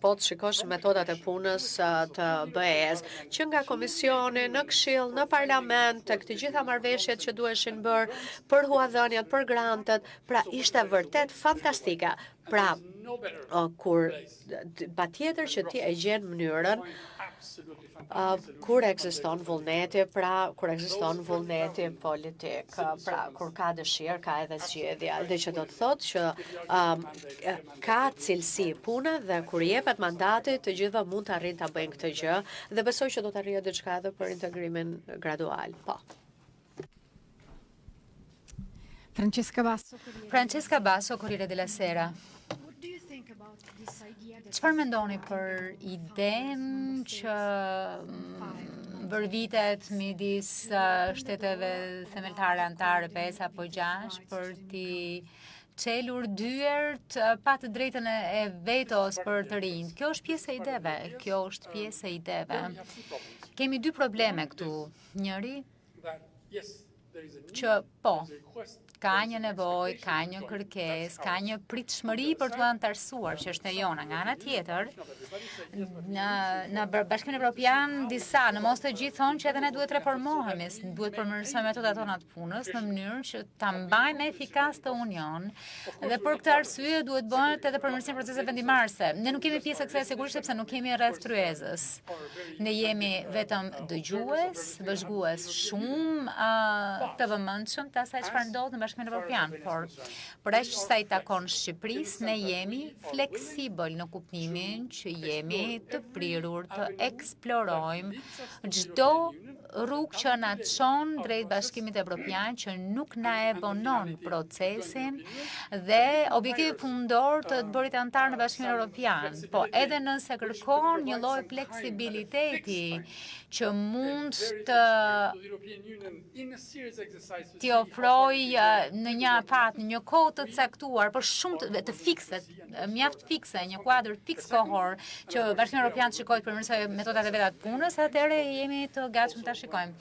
po të shikosh metodat e punës të BE-s, që nga komisioni, në Këshill, në Parlament, të këtë gjitha marrëveshjet që duheshin bërë për huadhëniet, për grantet, pra ishte vërtet fantastike. Pra, kur patjetër që ti e gjen mënyrën kur ekziston vullneti, pra kur ekziston vullneti politik, pra kur ka dëshirë, ka edhe zgjedhje. Dhe që do të thotë që ka cilësi puna dhe kur jepet mandati, të gjitha mund të arrijnë ta bëjnë këtë gjë dhe besoj që do të arrijë diçka edhe për integrimin gradual. Po.
Francesca Basso, Corriere della Sera. Çfarë mendoni për idenë që vërvitet midis shteteve themeltare anëtare 5 apo 6 për t'i çelur dyert pa të drejtën e vetos për të rinjt? Kjo është pjesë e ideve. Kemi dy probleme këtu. Njëri që ka një nevojë, ka një kërkesë, ka një pritshmëri për të antarësuar që është e jona. Nga ana tjetër, në Bashkimin Evropian disa, në mos të gjithë thonë që edhe ne duhet reformohemi, duhet përmirësojmë metodat tona të punës në mënyrë që ta mbajmë efikas të union dhe për këtë arsye duhet bëhet edhe përmirësim proceseve vendimarrëse. Ne nuk kemi pjesë e kësaj sigurisht sepse nuk kemi rreth tryezës. Ne jemi vetëm dëgjues, vëzhgues shumë të vëmendshëm të asaj çfarë ndodh në Bashkimin Evropian, por për aq sa i takon Shqipërisë, ne jemi fleksibël në kuptimin që jemi të prirur të eksplorojmë çdo rrugë që na çon drejt Bashkimit Evropian që nuk na e vonon procesin dhe objektivi fundor të bërit antar në Bashkimin Evropian, po edhe nëse kërkon një lloj fleksibiliteti që mund të t'i ofroj në një afat, në një kohë të caktuar, por shumë të fikse, mjaft fikse, një kuadër fiks kohor që Bashkimi Evropian shikojë të përmirësojë metodat e veta të punës, atëherë jemi të gatshëm ta shikojmë.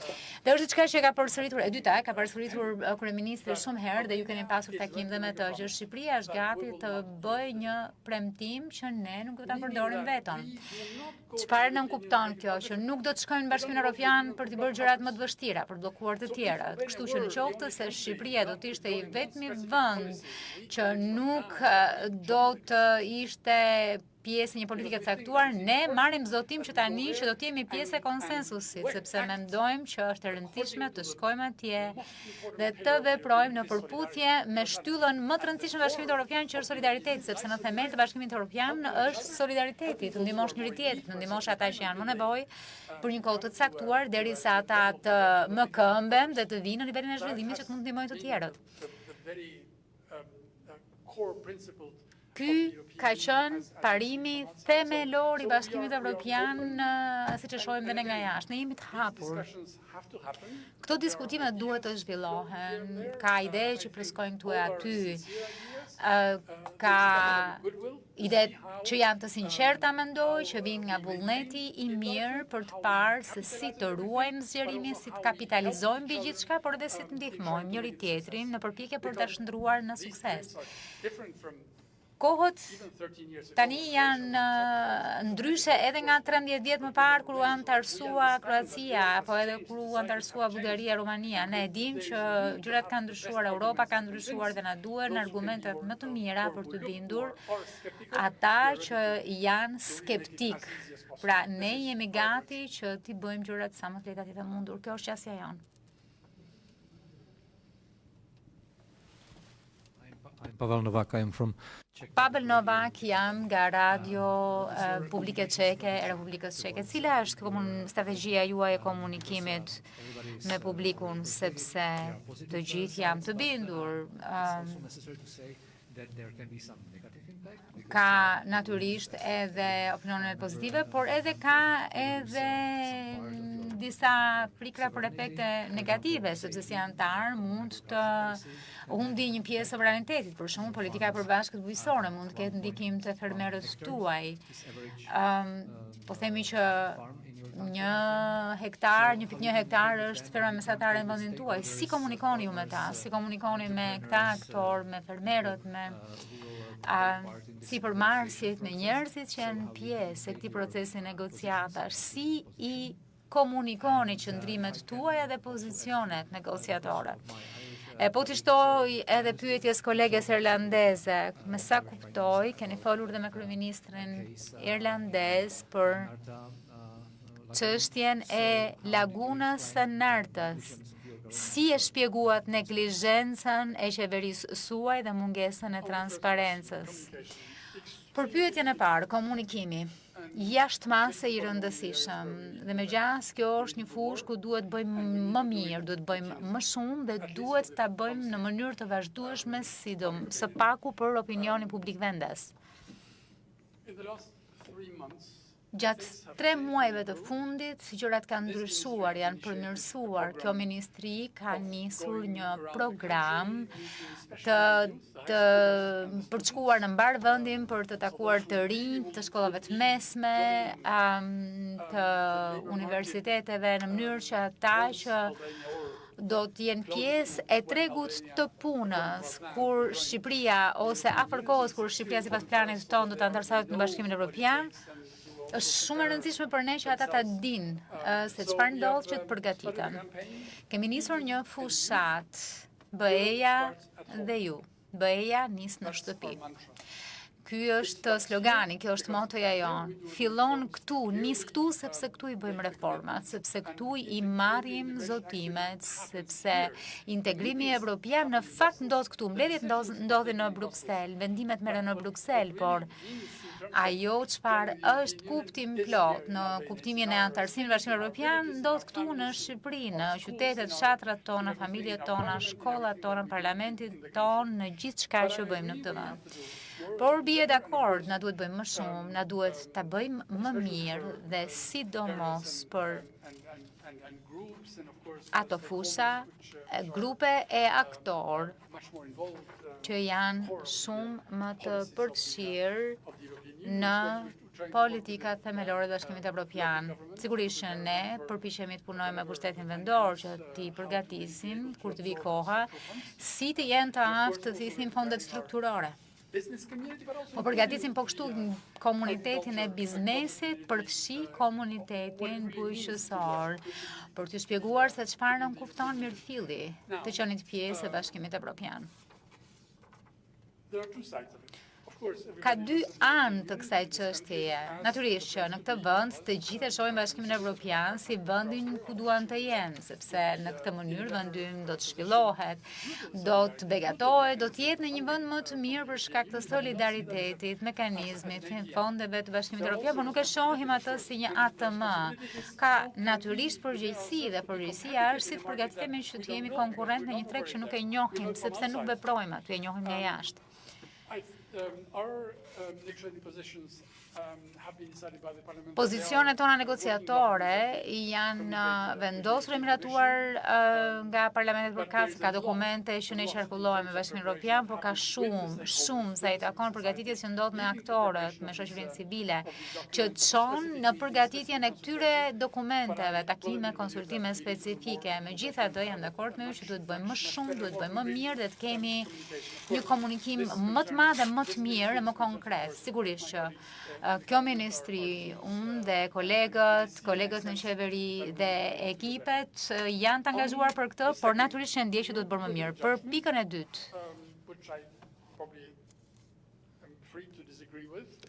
Dhe është diçka që ka përsëritur e dyta, ka përsëritur kryeministri shumë herë dhe ju keni pasur takim dhe me të, që Shqipëria është gati të bëjë një premtim që ne nuk do ta përdorim veton. Çfarë nën kupton kjo? Që nuk do të shkojmë në Bashkimin Evropian për të bërë gjërat më të vështira, për të bllokuar të tjerat. Kështu që në qoftë se Shqipëria do të ishte i vetmi vend që nuk do të ishte pjesë e një politike të caktuar, ne marrim zotim që tani që do të jemi pjesë e konsensusit, sepse mendojmë që është e rëndësishme të shkojmë atje dhe të veprojmë në përputhje me shtyllën më të rëndësishme të Bashkimit Evropian, që është solidariteti, sepse në themel të Bashkimit Evropian është solidariteti, të ndihmosh njëri tjetrin, të ndihmosh ata që janë më nevojë për një kohë të caktuar derisa ata të më këmbem dhe të vinë në nivelin e zhvillimit që të mund të ndihmojnë të tjerët. Ky ka qenë parimi themelor i Bashkimit Evropian, siç e shohim dhe ne nga jashtë. Ne jemi të hapur. Këto diskutime duhet të zhvillohen, ka ide që freskojnë këtu e aty, ka ide që janë të sinqerta, mendoj, që vinë nga vullneti i mirë për të parë se si të ruajmë zgjerimin, si të kapitalizojmë mbi gjithçka, por edhe si të ndihmojmë njëri tjetrin në përpjekje për ta shndruar në sukses. Kohët tani janë ndryshe edhe nga 13 vjet më parë kur u antarësua Kroacia apo edhe kur u antarësua Bullgaria, Rumania. Ne e dimë që gjërat kanë ndryshuar, Europa ka ndryshuar dhe na duhen argumentet më të mira për të bindur ata që janë skeptik. Pra ne jemi gati që t'i bëjmë gjërat sa më të lehta të mundur. Kjo është qasja jonë.
Pavel Novak, I am from
Pavel Novak, jam nga Radio Publike Çeke e Republikës Çeke. Cila është strategjia juaj e komunikimit me publikun, sepse të gjithë jam të bindur. Ka natyrisht edhe opinionet pozitive, por edhe ka edhe disa frikra për efekte negative, sepse si antar mund të humbi një pjesë e sovranitetit. Për shembull, politika e përbashkët bujqësore mund të ketë ndikim te fermerët tuaj. Po themi që 1 hektar është ferma mesatare në vendin tuaj. Si komunikoni ju me ta? Si komunikoni me këta aktor, me fermerët, me sipërmarrësit, me njerëzit që janë pjesë e këtij procesi negociatash? Si i komunikoni qëndrimet tuaja dhe pozicionet negociatore? Po të shtoj edhe pyetjes koleges irlandeze, me sa kuptoj, keni folur dhe me kryeministrin irlandez për çështjen e lagunës së Nartës. Si e shpjeguat neglizhencën e qeverisë suaj dhe mungesën e transparencës? Për pyetjen e parë, komunikimi. Jashtë mase i rëndësishëm dhe me gjas kjo është një fushë ku duhet bëjmë më mirë, duhet bëjmë më shumë dhe duhet ta bëjmë në mënyrë të vazhdueshme, së paku për opinionin publik vendas. Gjatë 3 muajve të fundit, gjërat kanë ndryshuar, janë përmirësuar. Kjo ministri ka nisur një program për të shkuar në mbar vendin, për të takuar të rinj të shkollave të mesme, të universiteteve, në mënyrë që ata që do të jenë pjesë e tregut të punës, kur Shqipëria ose afër kohës kur Shqipëria sipas planit tonë do të antarësohet në Bashkimin Evropian, është shumë e rëndësishme për ne që ata ta dinë se çfarë ndodh që të përgatiten. Kemi nisur një fushat, BE-ja dhe ju. BE-ja nis në shtëpi. Ky është slogani, kjo është motoja jonë. Fillon këtu, nis këtu, sepse këtu i bëjmë reformat, sepse këtu i marrim zotimet, sepse integrimi evropian në fakt ndodh këtu. Mbledhjet ndodhin në Bruksel, vendimet merren në Bruksel, por ajo çfarë është kuptim plot në kuptimin e antarësimit Bashkimit Evropian ndodh këtu në Shqipëri, në qytetet, fshatrat tona, familjet tona, shkollat tona, parlamentin ton, në gjithçka që bëjmë në këtë vend. Por bie dakord, na duhet bëjmë më shumë, na duhet ta bëjmë më mirë dhe sidomos për ato fusha, grupe e aktor që janë shumë më të përfshirë në politikat themelore të Bashkimit Evropian. Sigurisht që ne përpiqemi të punojmë me pushtetin vendor që t'i përgatisim kur të vi koha, si të jenë të aftë të thithin fondet strukturore. Po përgatisim po kështu komunitetin e biznesit, përfshi komunitetin bujqësor, për të shpjeguar se çfarë nën kupton mirëfilli të qenit pjesë e Bashkimit Evropian. Ka dy anë të kësaj çështjeje. Natyrisht që në këtë vend të gjithë e shohin Bashkimin Evropian si vendin ku duan të jenë, sepse në këtë mënyrë vendi do të zhvillohet, do të begatohet, do të jetë në një vend më të mirë për shkak të solidaritetit, mekanizmit, fondeve të Bashkimit Evropian, por nuk e shohim atë si një ATM. Ka natyrisht përgjegjësi dhe përgjegjësia është si të përgatitemi që të jemi konkurrent në një treg që nuk e njohim, sepse nuk veprojmë aty, e njohim nga jashtë. Pozicionet tona negociatore janë vendosur e miratuar nga parlamentet përkatëse, ka dokumente që ne qarkullojmë me Bashkimin Evropian, por ka shumë sa i takon përgatitjes që ndodh me aktorët, me shoqërinë civile, që çon në përgatitjen e këtyre dokumenteve, takime, konsultime specifike. Megjithatë, jam dakord me ju që duhet bëjmë më shumë, duhet bëjmë më mirë dhe të kemi një komunikim më të madh dhe më të mirë dhe më konkret. Sigurisht që kjo ministri, unë dhe kolegët në qeveri dhe ekipet janë të angazhuar për këtë, por natyrisht që ndjej që duhet bërë më mirë. Për pikën e dytë,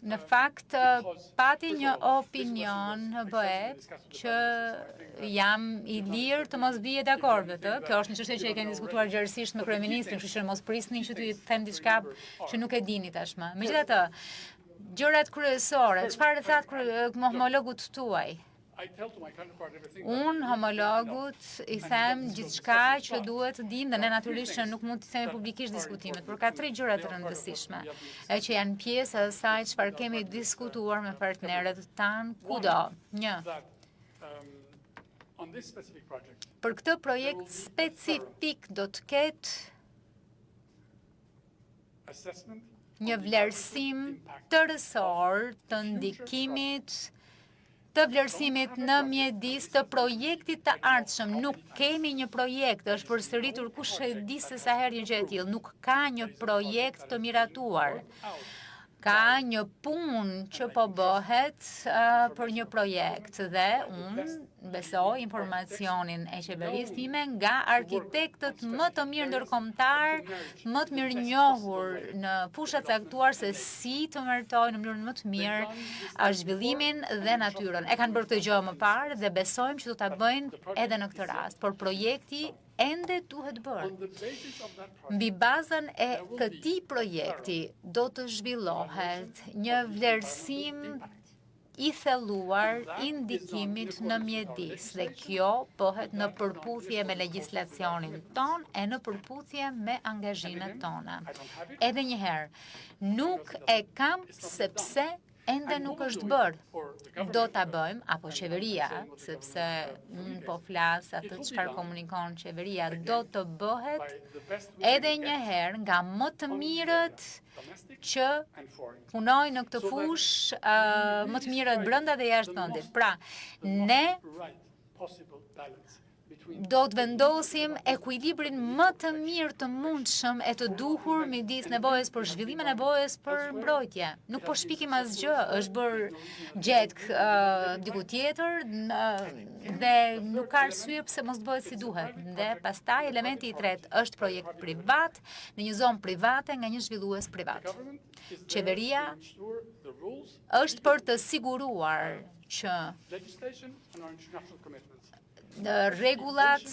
në fakt, pati një opinion bëhet që jam i lirë të mos bie dakord me të. Kjo është një çështje që e kemi diskutuar gjerësisht me kryeministrin, kështu që mos prisni që t'ju them diçka që nuk e dini tashmë. Megjithatë, gjërat kryesore, çfarë thatë homologut tuaj? Unë homologut i them gjithçka që duhet të dinë dhe ne natyrisht që nuk mund të themi publikisht diskutimet, por ka 3 gjëra të rëndësishme që janë pjesë e asaj çfarë kemi diskutuar me partnerët tanë kudo. 1. Për këtë projekt specifik do të ketë një vlerësim tërësor të ndikimit të vlerësimit në mjedis të projektit të ardhshëm. Nuk kemi një projekt, është përsëritur kush e di se sa herë një gjë e tillë, nuk ka një projekt të miratuar. Ka një punë që po bëhet për një projekt dhe unë besoj informacionin e qeverisë time nga arkitektët më të mirë ndërkombëtar, më të mirë njohur në fushat caktuar se si të mertojnë në mënyrën më të mirë zhvillimin dhe natyrën. E kanë bërë këtë gjë më parë dhe besojmë që do ta bëjnë edhe në këtë rast, por projekti ende duhet bërë. Mbi bazën e këtij projekti do të zhvillohet një vlerësim i thelluar i ndikimit në mjedis dhe kjo bëhet në përputhje me legjislacionin ton e në përputhje me angazhimet tona. Edhe një herë, nuk e kam sepse ende nuk është bërë. Do ta bëjmë, apo qeveria, sepse unë po flas atë çfarë komunikon qeveria, do të bëhet edhe një herë nga më të mirët që punojnë në këtë fushë, më të mirët brenda dhe jashtë vendit. Pra, ne do të vendosim ekuilibrin më të mirë të mundshëm e të duhur midis nevojës për zhvillim e nevojës për mbrojtje. Nuk po shpikim asgjë, është bërë gjetk diku tjetër dhe nuk ka arsye pse mos bëhet si duhet. Dhe pastaj elementi i tretë është projekt privat në një zonë private nga një zhvillues privat. Qeveria është për të siguruar që rregullat,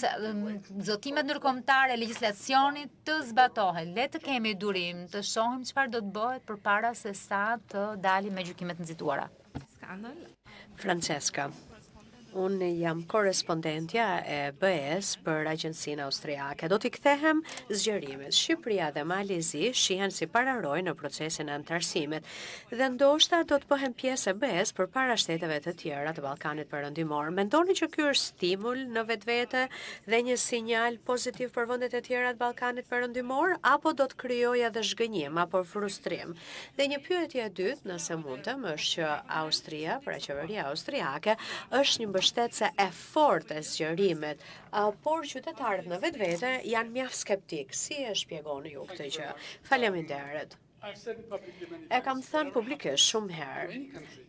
zotimet ndërkombëtare, legjislacioni të zbatohet. Le të kemi durim, të shohim çfarë do të bëhet përpara se sa të dalim me gjykimet nxituara.
Francesca. Unë jam korespondentja e BE-s për Agjencinë Austriake. Do t'i kthehem zgjerimit. Shqipëria dhe Malezi shihen si pararoj në procesin e antarësimit dhe ndoshta do të bëhen pjesë e BE-s përpara shteteve të tjera të Ballkanit Perëndimor. Mendoni që ky është stimul në vetvete dhe një sinjal pozitiv për vendet e tjera të Ballkanit Perëndimor, apo do të krijojë edhe zhgënjim apo frustrim? Dhe një pyetje e dytë, nëse mundem, është që Austria, pra qeveria austriake, është një mbështetëse e fortë e zgjerimit, por qytetarët në vetvete janë mjaft skeptik. Si e shpjegoni ju këtë gjë? Faleminderit. E kam thënë publikisht shumë herë,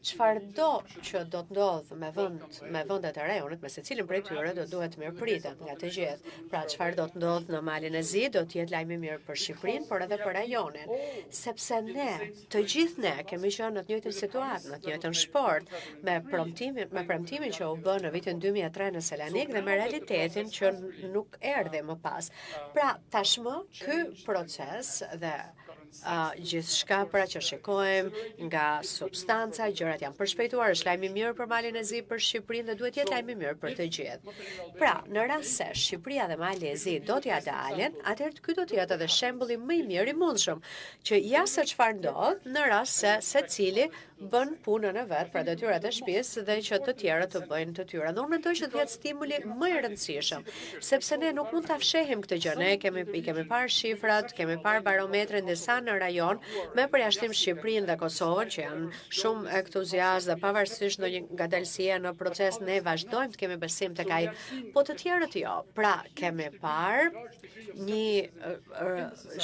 çfarëdo që do të ndodhë me vendet e rajonit, me secilin prej tyre do duhet mirëpritet nga të gjithë. Pra çfarë do të ndodhë në Malin e Zi do të jetë lajm i mirë për Shqipërinë, por edhe për rajonin, sepse ne, të gjithë ne, kemi qenë në të njëjtën situatë, në të njëjtën shport, me premtimin që u bë në vitin 2003 në Selanik dhe me realitetin që nuk erdhi më pas. Pra tashmë ky proces dhe gjithçka pra që shikojmë nga substanca, gjërat janë përshpejtuar, është lajm i mirë për Malin e Zi, për Shqipërinë dhe duhet jetë lajm i mirë për të gjithë. Pra, në rast se Shqipëria dhe Mali e Zi do t'ja dalin, atëherë ky do të jetë edhe shembulli më i mirë i mundshëm, që ja se çfarë ndodh në rast se secili bën punën e vet, pra detyrat e shtëpisë dhe që të tjerët të bëjnë të tyra. Unë mendoj që do jetë stimuli më i rëndësishëm, sepse ne nuk mund ta fshehim këtë gjë. Ne kemi parë shifrat, kemi parë barometrin disa në rajon me përjashtim Shqipërinë dhe Kosovën që janë shumë entuziastë dhe pavarësisht ndonjë ngadalësie në proces ne vazhdojmë të kemi besim tek ai, po të tjerët jo. Pra kemi parë një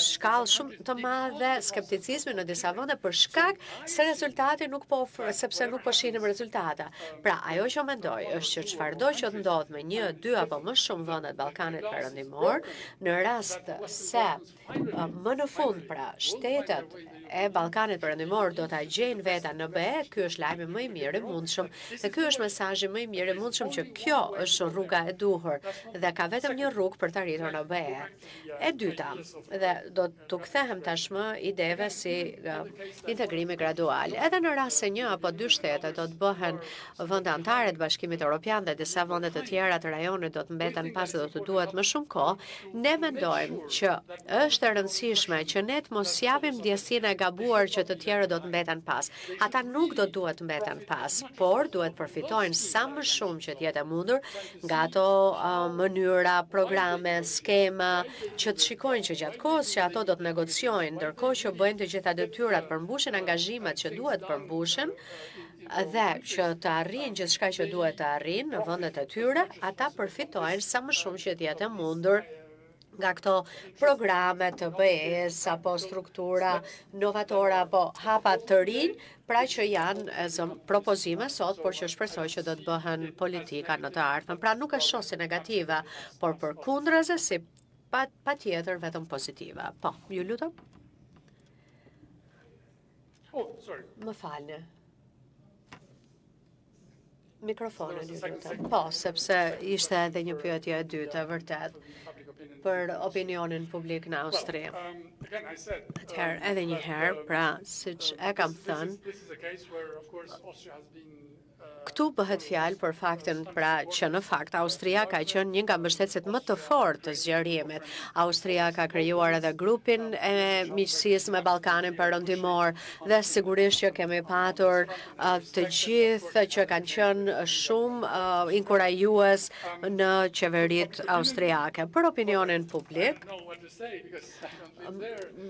shkallë shumë të madhe skepticizmi në disa vende për shkak se rezultati sepse nuk po shihnim rezultata. Pra ajo që mendoj është që çfarëdo që të ndodh me 1, 2 apo më shumë vende të Ballkanit Perëndimor, në rast se më në fund pra shtetet e Ballkanit Perëndimor do ta gjejnë veten në BE, ky është lajmi më i mirë i mundshëm dhe ky është mesazhi më i mirë i mundshëm që kjo është rruga e duhur dhe ka vetëm një rrugë për të arritur në BE. E dyta, dhe do të kthehem tashmë ideve si integrimi gradual. Edhe në rast se 1 apo 2 shtete do të bëhen vende anëtare të Bashkimit Evropian dhe disa vende të tjera të rajonit do të mbeten pas dhe do të duhet më shumë kohë, ne mendojmë që është e rëndësishme që ne të mos japim ndjesinë e gabuar që të tjerë do të mbeten pas. Ata nuk do duhet të mbeten pas, por duhet përfitojnë sa më shumë që të jetë e mundur nga ato mënyra, programe, skema që të shikojnë që gjatë kohës që ato do të negociojnë, ndërkohë që bëjnë të gjitha detyrat, përmbushin angazhimet që duhet përmbushin dhe që të arrijnë gjithçka që duhet të arrijnë në vendet e tyre, ata përfitojnë sa më shumë që të jetë e mundur nga këto programe të BE-s apo struktura novatore apo hapa të rinj, pra që janë propozime sot, por që shpresoj që do të bëhen politika në të ardhmen. Pra nuk është shoh si negative, por përkundrazi si patjetër vetëm pozitive. Po, ju lutem. Më falni. Mikrofonin ju lutem. Po, sepse ishte edhe një pyetje e dytë, vërtet, për opinionin publik në Austri. Atëherë, edhe një herë, pra, siç e kam thënë, këtu bëhet fjalë për faktin pra që në fakt Austria ka qenë një nga mbështetësit më të fortë të zgjerimit. Austria ka krijuar edhe grupin e miqësisë me Ballkanin Perëndimor dhe sigurisht që kemi patur të gjithë që kanë qenë shumë inkurajues në qeveritë austriake. Për opinionin publik,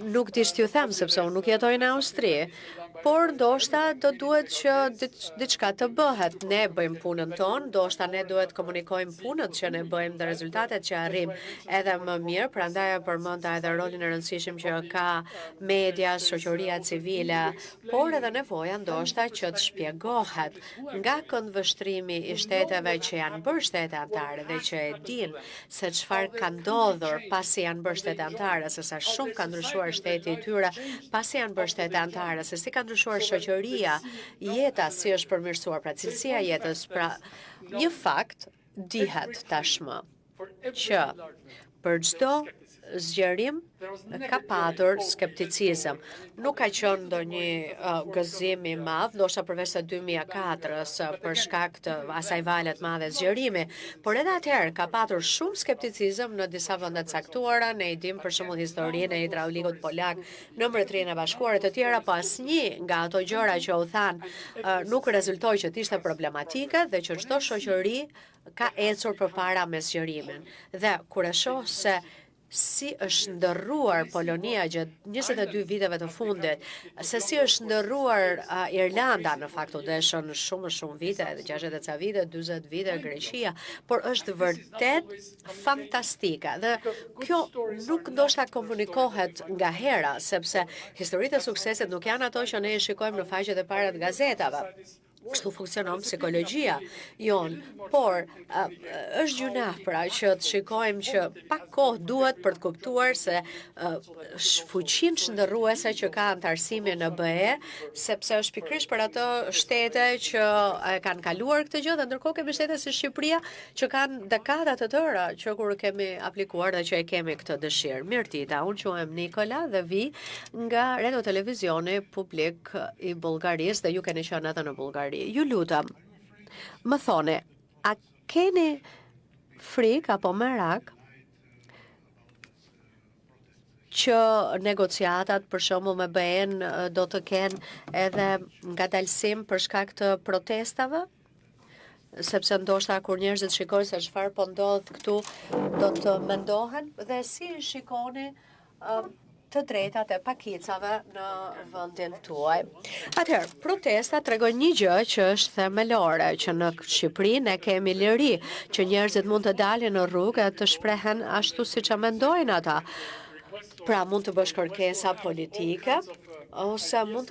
nuk di ç'ju them sepse unë nuk jetoj në Austri, por ndoshta do duhet që diçka të bëhet. thuhet ne bëjmë punën tonë, ndoshta ne duhet komunikojmë punët që ne bëjmë dhe rezultatet që arrim edhe më mirë, prandaj e përmenda edhe rolin e rëndësishëm që ka media, shoqëria civile, por edhe nevoja ndoshta që të shpjegohet nga këndvështrimi i shteteve që janë bërë shtete anëtare dhe që e din se çfarë ka ndodhur pasi janë bërë shtete anëtare, se sa shumë ka ndryshuar shteti i tyre pasi janë bërë shtete anëtare, se si ka ndryshuar shoqëria, jeta si është përmirësuar, pra cilësia e jetës, pra një fakt dihet tashmë që për çdo zgjerim ka patur skepticizëm. Nuk ka qenë ndonjë gëzim i madh, ndoshta përveç se 2004-s për shkak të asaj vale të madhe zgjerimi, por edhe atëherë ka patur shumë skepticizëm në disa vende të caktuara, ne i dim për shembull historinë e hidraulikut polak në Mbretërinë e Bashkuar e të tjera, po asnjë nga ato gjëra që u than nuk rezultoi që të ishte problematike dhe që çdo shoqëri ka ecur përpara me zgjerimin. Dhe kur e shoh se si është ndërruar Polonia gjatë 22 viteve të fundit, se si është ndërruar Irlanda, në fakt u deshën shumë vite, 60 e ca vite, 40 vite Greqia, por është vërtet fantastike. Dhe kjo nuk ndoshta komunikohet nga hera, sepse historitë e suksesit nuk janë ato që ne i shikojmë në faqet e para të gazetave. Kështu funksionon psikologjia jon, por është gjuna pra që të shikojmë që pak kohë duhet për të kuptuar se fuqinë shndërruese që ka antarësimi në BE, sepse është pikërisht për ato shtete që kanë kaluar këtë gjë, dhe ndërkohë kemi shtete si Shqipëria që kanë dekada të tëra që kur kemi aplikuar dhe që e kemi këtë dëshirë. Mirëtita, unë quhem Nikola dhe vi nga Radio Televizioni Publik i Bullgarisë dhe ju keni qenë atë në Bullgari. Ju lutem, më thoni, a keni frikë apo merak që negociatat për shembull me BE-n do të kenë edhe ngadalësim për shkak të protestave? Sepse ndoshta kur njerëzit shikojnë se çfarë po ndodh këtu, do të mendohen dhe si shikoni të drejtat e pakicave në vendin tuaj. Atëherë, protesta tregon një gjë që është themelore, që në Shqipëri ne kemi liri, që njerëzit mund të dalin në rrugë e të shprehen ashtu siç e mendojnë ata. Pra mund të bësh kërkesa politike, ose mund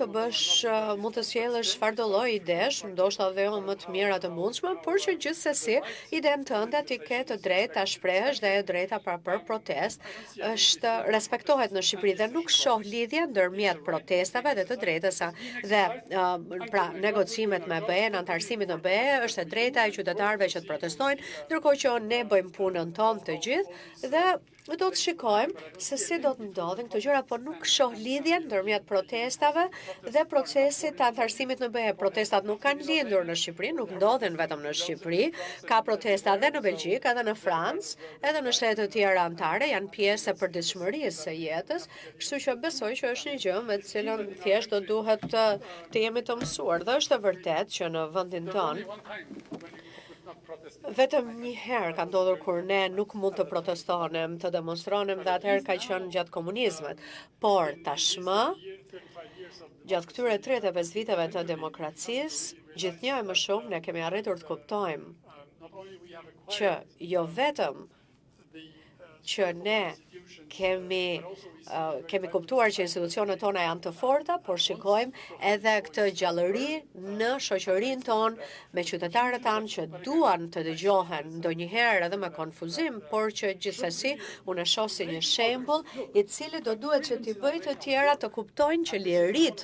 të sjellësh çfarë do lloj idesh, ndoshta edhe jo më të mira të mundshme, por që gjithsesi idenë tënde ti ke të drejtë ta shprehësh dhe e drejta për protest është respektohet në Shqipëri dhe nuk shoh lidhje ndërmjet protestave dhe të drejtës dhe pra negocimet me BE-n, antarësimit në BE është e drejta e qytetarëve që të protestojnë, ndërkohë që ne bëjmë punën tonë të gjithë dhe do të shikojmë se si do të ndodhin këto gjëra, por nuk shoh lidhjen ndërmjet protestave dhe procesit të antarësimit në BE. Protestat nuk kanë lindur në Shqipëri, nuk ndodhen vetëm në Shqipëri, ka protesta edhe në Belgjikë, edhe në Francë, edhe në shtete të tjera anëtare, janë pjesë e përditshmërisë së jetës, kështu që besoj që është një gjë me të cilën thjesht do duhet të jemi të mësuar. Dhe është e vërtetë që në vendin tonë vetëm një herë ka ndodhur kur ne nuk mund të protestonim, të demonstronim dhe atëherë ka qenë gjatë komunizmit. Por tashmë, gjatë këtyre 35 viteve të demokracisë, gjithnjë e më shumë ne kemi arritur të kuptojmë që jo vetëm që ne kemi kuptuar që institucionet tona janë të forta, por shikojmë edhe këtë gjallëri në shoqërinë tonë me qytetarët tanë që duan të dëgjohen ndonjëherë edhe me konfuzim, por që gjithsesi unë e shoh si një shembull i cili do duhet që t'i bëjë të tjera të kuptojnë që liritë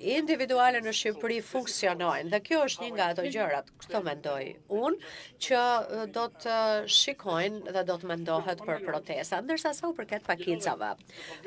individuale në Shqipëri funksionojnë. Dhe kjo është një nga ato gjërat, kështu mendoj unë, që do të shikojnë dhe do të mendohet për protesta. Ndërsa sa u përket pakicave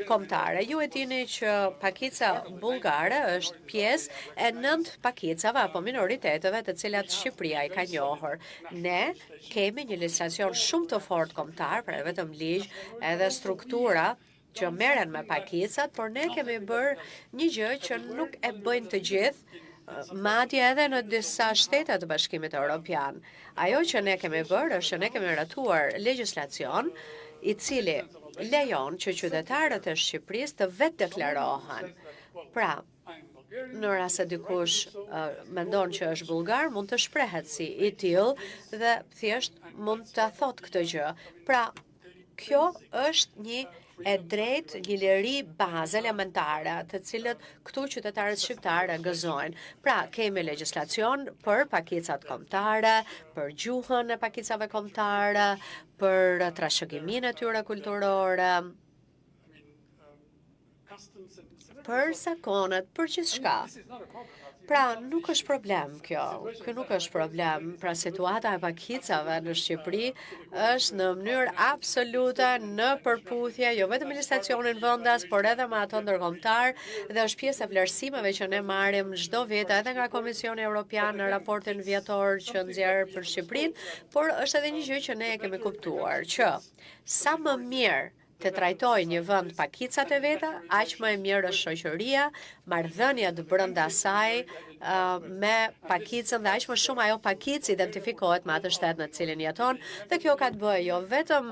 kombëtare, ju e dini që pakica bullgare është pjesë e 9 pakicave apo minoriteteve të cilat Shqipëria i ka njohur. Ne kemi një legjislacion shumë të fortë kombëtar, pra vetëm ligj, edhe struktura që merren me pakicat, por ne kemi bërë një gjë që nuk e bëjnë të gjithë, madje edhe në disa shtete të Bashkimit Evropian. Ajo që ne kemi bërë është që ne kemi ratuar legjislacion i cili lejon që qytetarët e Shqipërisë të vetë deklarohen. Pra, në rast se dikush mendon që është bullgar, mund të shprehet si i tillë dhe thjesht mund ta thotë këtë gjë. Pra, kjo është një e drejtë, një liri bazë elementare, të cilët këtu qytetarët shqiptarë gëzojnë. Pra, kemi legjislacion për pakicat kombëtare, për gjuhën e pakicave kombëtare, për trashëgiminë e tyre kulturore, për zakonet, për gjithçka. Pra, nuk është problem kjo. Kjo nuk është problem. Pra, situata e pakicave në Shqipëri është në mënyrë absolute në përputhje, jo vetëm me legjislacionin vendas, por edhe me ato ndërkombëtar, dhe është pjesë e vlerësimeve që ne marrim çdo vit edhe nga Komisioni Evropian në raportin vjetor që nxjerr për Shqipërinë, por është edhe një gjë që ne e kemi kuptuar, që sa më mirë të trajtoj një vend pakicat e veta, aq më e mirë është shoqëria, marrëdhëniet brenda saj me pakicën dhe aq më shumë ajo pakicë identifikohet me atë shtet në cilin jeton, dhe kjo ka të bëjë jo vetëm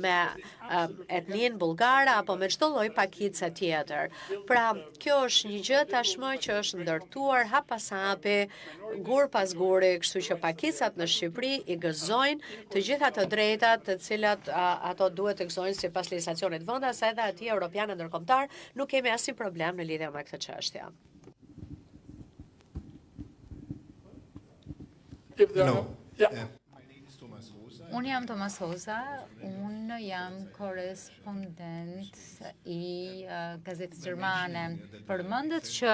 me etnin bullgare apo me çdo lloj pakice tjetër. Pra, kjo është një gjë tashmë që është ndërtuar hap pas hapi, gur pas guri, kështu që pakicat në Shqipëri i gëzojnë të gjitha të drejtat të cilat ato duhet të gëzojnë sipas legjislacionit vendas, edhe atij evropian ndërkombëtar, nuk kemi asnjë problem në lidhje me këtë çështje.
Unë jam Thomas Hoza, unë jam korespondent i gazetës gjermane. Përmendet që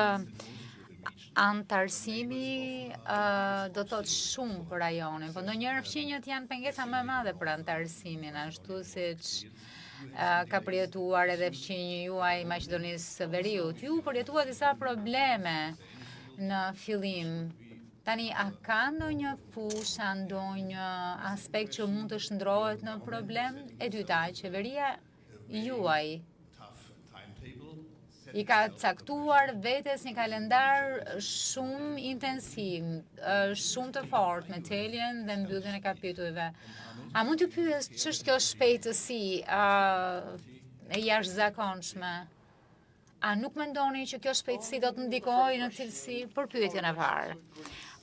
antarësimi do të thotë shumë për rajonin, por ndonjëherë fqinjët janë pengesa më e madhe për antarësimin, ashtu siç ka përjetuar edhe fqinji juaj Maqedonisë së Veriut. Ju përjetuat disa probleme në fillim. Tani, a ka ndonjë fusha, ndonjë aspekt që mund të shndrohet në problem? E dyta, qeveria juaj i ka caktuar vetes një kalendar shumë intensiv, shumë të fortë me teljen dhe mbylljen e kapitujve. A mund të pyes ç'është kjo shpejtësi e jashtëzakonshme? A nuk mendoni që kjo shpejtësi do të ndikojë në cilësi për pyetjen e parë?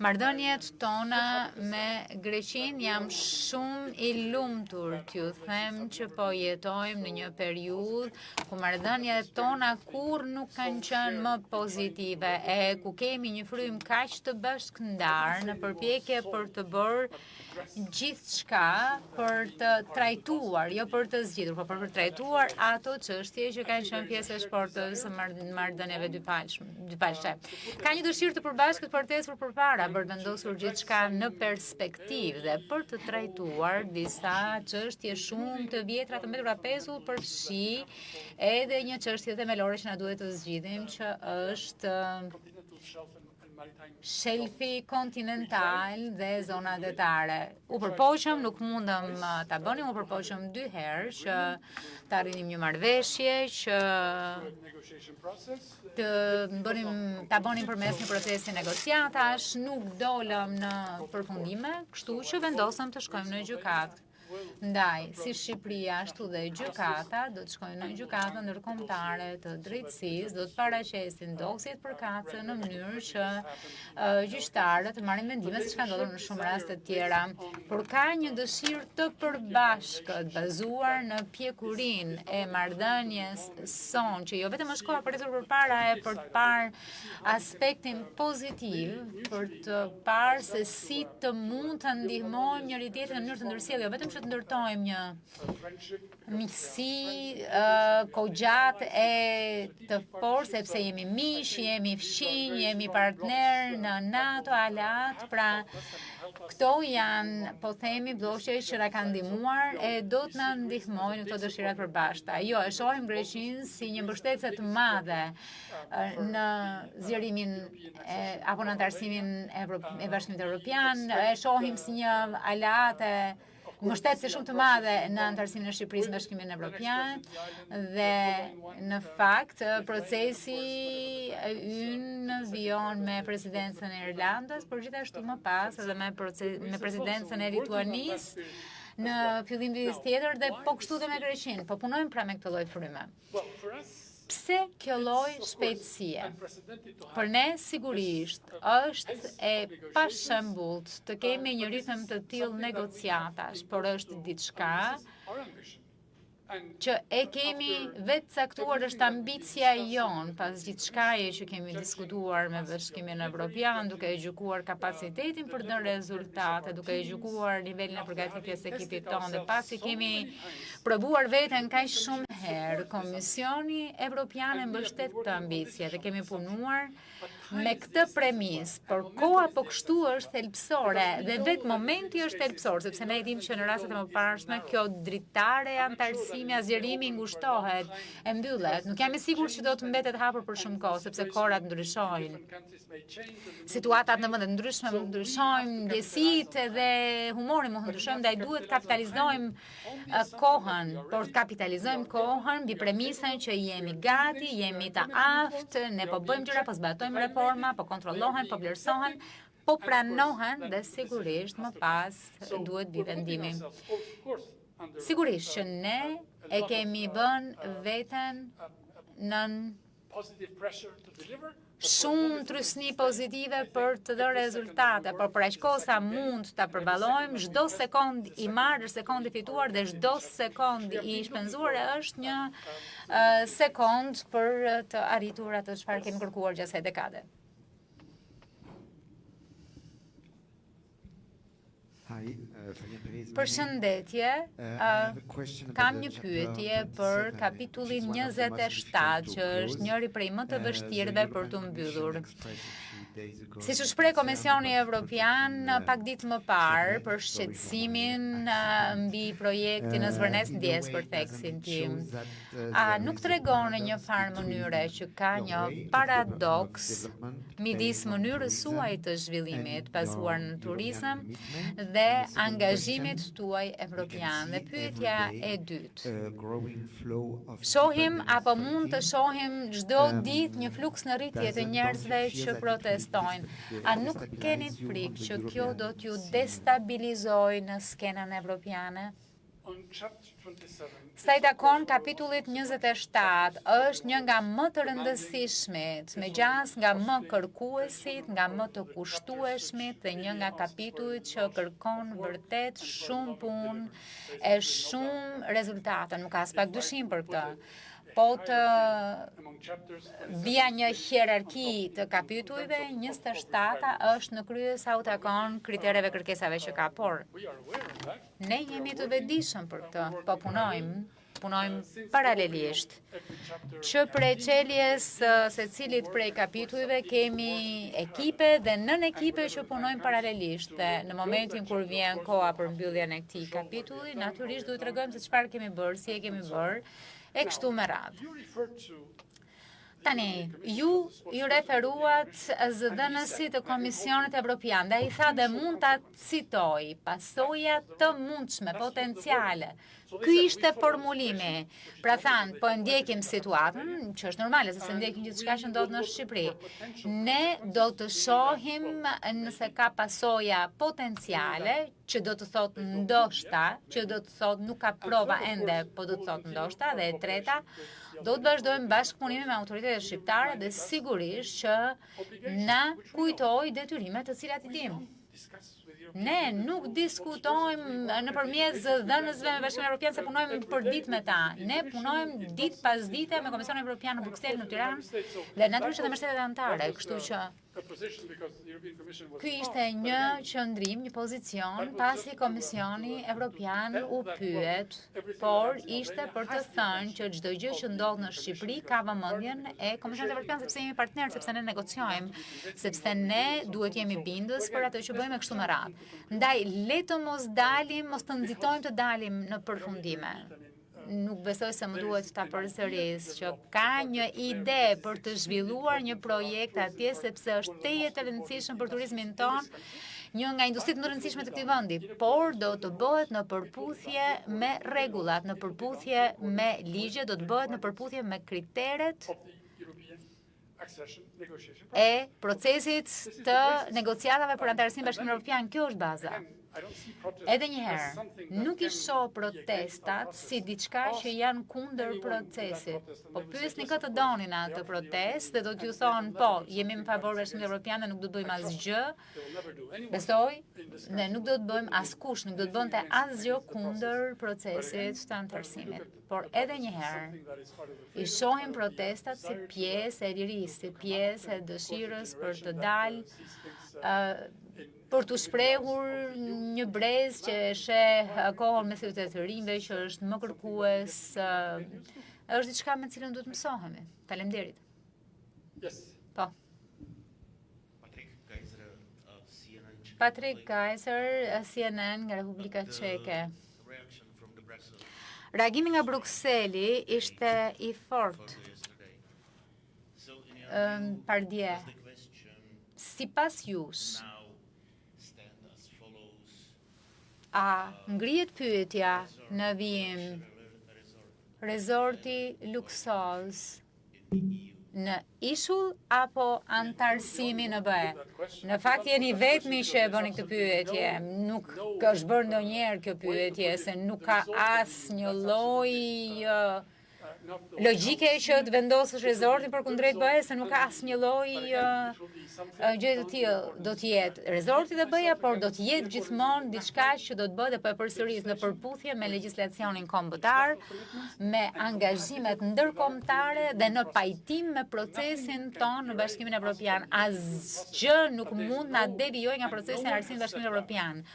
Marrëdhëniet tona me Greqinë, jam shumë i lumtur t'ju them që po jetojmë në një periudhë ku marrëdhëniet tona kurrë nuk kanë qenë më pozitive e ku kemi një frym kaq të bashkëndar në përpjekje për të bërë gjithçka për të trajtuar, jo për të zgjidhur, por për të trajtuar ato çështje që kanë qenë pjesë e shportës së marrëdhënieve dypalëshe. Ka një dëshirë të përbashkët për të ecur përpara, për të vendosur gjithçka në perspektivë dhe për të trajtuar disa çështje shumë të vjetra të mbetura pezull për fshi, edhe një çështje themelore që na duhet të zgjidhim, që është shelfi kontinental dhe zona detare. U përpoqëm, nuk mundëm ta bënim, u përpoqëm 2 herë që ta arrinim një marrëveshje, që ta bënim përmes një procesi negociatash, nuk dolëm në përfundime, kështu që vendosëm të shkojmë në gjykatë. Ndaj, si Shqipëria, ashtu dhe gjykata, do të shkojnë në gjykatën ndërkombëtare të drejtësisë, do të paraqesin dosjet përkatëse në mënyrë që gjyqtarët të marrin mendime siç ka ndodhur në shumë raste të tjera. Por ka një dëshirë të përbashkët bazuar në pjekurinë e marrëdhënies son, që jo vetëm është koha për të ecur përpara e për të parë aspektin pozitiv, për të parë se si të mund të ndihmojmë njëri tjetrin në mënyrë të ndërsjellë, jo vetëm që të ndërtojmë një miqësi kohëgjatë e të fortë, sepse jemi miq, jemi fqinj, jemi partner në NATO, aleat, pra këto janë, po themi, bloqe që na kanë ndihmuar e do të na ndihmojnë në këto dëshirat përbashkëta. Jo, e shohim Greqinë si një mbështetëse të madhe në zgjerimin apo në antarësimin e Bashkimit Evropian, e shohim si një aleate mbështetëse shumë të madhe në antarësimin e Shqipërisë në Bashkimin Evropian dhe në fakt procesi ynë vijon me presidencën e Irlandës, por gjithashtu më pas edhe me presidencën e Lituanisë në fillim vitës tjetër dhe po kështu dhe me Greqinë, po punojmë pra me këtë lloj fryme. Pse kjo lloj shpejtësie? Për ne sigurisht është e pashembull të kemi një ritëm të tillë negociatash, por është diçka që e kemi vetë caktuar, është ambicia jon, pas gjithçkaje që kemi diskutuar me Bashkimin Evropian, duke e gjykuar kapacitetin për të rezultate, duke e gjykuar nivelin e përgatitjes së ekipit tonë, dhe pasi kemi provuar veten kaq shumë herë, Komisioni Evropian e mbështet këtë ambicie dhe kemi punuar me këtë premis, por koha po kështu është thelbësore dhe vetë momenti është thelbësor, sepse ne e dimë që në rastet e mëparshme kjo dritare e antarësimi, azgjerimi ngushtohet, e mbyllet. Nuk jam e sigurt që do të mbetet hapur për shumë kohë, sepse kohrat ndryshojnë. Situatat në vende ndryshme mund të ndryshojnë, ndjesitë dhe humori mund të ndryshojnë, ndaj duhet kapitalizojmë kohën, por të kapitalizojmë kohën mbi premisën që jemi gati, jemi të aftë, ne po bëjmë gjëra, po zbatojmë reforma, po kontrollohen, po vlerësohen, po pranohen dhe sigurisht më pas duhet vi vendimi. Sigurisht që ne e kemi vënë veten në shumë trysni pozitive për të dhënë rezultate, por për aq kohë sa mund ta përballojmë, çdo sekond i marrë është sekond i fituar dhe çdo sekond i shpenzuar është një sekond për të arritur atë çfarë kemi kërkuar gjatë kësaj dekade. Përshëndetje, kam një pyetje për kapitullin 27, që është njëri prej më të vështirëve për të mbyllur. Siç u shpreh Komisioni Evropian pak ditë më parë për shqetësimin mbi projektin në Zvërnes ndjes për theksin tim. A nuk tregon në një farë mënyre që ka një paradoks midis mënyrës suaj të zhvillimit bazuar në turizëm dhe angazhimit tuaj evropian? Dhe pyetja e dytë. Shohim apo mund të shohim çdo ditë një fluks në rritje të njerëzve që protestojnë? A nuk keni frikë që kjo do t'ju destabilizojë në skenën evropiane? Sa i takon kapitullit 27, është një nga më të rëndësishmit, me gjas nga më kërkuesit, nga më të kushtueshmit dhe një nga kapitullit që kërkon vërtet shumë punë e shumë rezultate. Nuk ka as pak dyshim për këtë. Po të vija një hierarki të kapitujve, 27 është në krye sa u takon kritereve kërkesave që ka, por ne jemi të vetëdijshëm për këtë, po punojmë paralelisht, që prej çeljes secilit prej kapitujve kemi ekipe dhe nën ekipe që punojmë paralelisht, dhe në momentin kur vjen koha për mbylljen e këtij kapitulli, natyrisht duhet t'rregojmë se çfarë kemi bërë, si e kemi bërë, e kështu me radhë. Tani, ju referuat zëdhënësit të Komisionit Evropian, dhe i tha dhe mund ta citoj, pasoja të mundshme, potenciale. Ky ishte formulimi. Pra thanë, po ndjekim situatën, që është normale, se ndjekim gjithçka që ndodh në Shqipëri. Ne do të shohim nëse ka pasoja potenciale, që do të thotë ndoshta, që do të thotë nuk ka prova ende, po do të thotë ndoshta, dhe e treta, do të vazhdojmë bashkëpunimi me autoritetet shqiptare dhe sigurisht që na kujtoj detyrimet të cilat i dimë. Ne nuk diskutojmë nëpërmjet zëdhënësve me Bashkimin Evropian se punojmë për ditë me ta. Ne punojmë ditë pas dite me Komisionin Evropian në Bruksel, në Tiranë dhe natyrisht edhe me shtetet anëtare, kështu që ky ishte një qëndrim, një pozicion pasi Komisioni Evropian u pyet, por ishte për të thënë që çdo gjë që ndodh në Shqipëri ka vëmendjen e Komisionit Evropian, sepse jemi partner, sepse ne negociojmë, sepse ne duhet jemi bindës për atë që bëjmë kështu me radhë. Ndaj le të mos dalim, mos të nxitojmë të dalim në përfundime. Nuk besoj se më duhet ta përsëris që ka një ide për të zhvilluar një projekt atje, sepse është teje të rëndësishëm për turizmin tonë, një nga industritë më të rëndësishme të këtij vendi, por do të bëhet në përputhje me rregullat, në përputhje me ligjet, do të bëhet në përputhje me kriteret e procesit të negociatave për antarësinë Bashkimin Evropian. Kjo është baza. Edhe njëherë, nuk I shoh protestat si diçka që janë kundër procesit. Po pyesni këtë donin atë protestë dhe do t'ju thonë, po, jemi në favor Bashkimit Evropian dhe nuk do të bëjmë asgjë. Besoj, ne nuk do të bëjmë askush, nuk do të bënte asgjë kundër procesit të antarësimit. Por edhe njëherë, I shohim protestat si pjesë e lirisë, si pjesë e dëshirës për të dalë për të shprehur një brez që sheh kohën me sytë të rinjve, që është më kërkues, është diçka me cilën duhet mësohemi. Faleminderit. Po. Patrick Geiser, CNN nga Republika Çeke. Reagimi nga Brukseli ishte I fortë. Pardje. Sipas jush, a ngrihet pyetja në vijim rezorti luksoz në ishull apo antarësimi në BE? Në fakt jeni vetmi që e bëni këtë pyetje, nuk është bërë ndonjëherë kjo pyetje, se nuk ka asnjë lloj logjike që të vendosësh rezortin për kundrejt BE, se nuk ka asnjë lloj gjë të tillë. Do të jetë rezorti dhe BE, por do të jetë gjithmonë diçka që do të bëhet dhe po e përsëris në përputhje me legjislacionin kombëtar, me angazhimet ndërkombëtare dhe në pajtim me procesin tonë në Bashkimin Evropian. Asgjë nuk mund na devijojë nga procesi I arsimit të Bashkimit Evropian.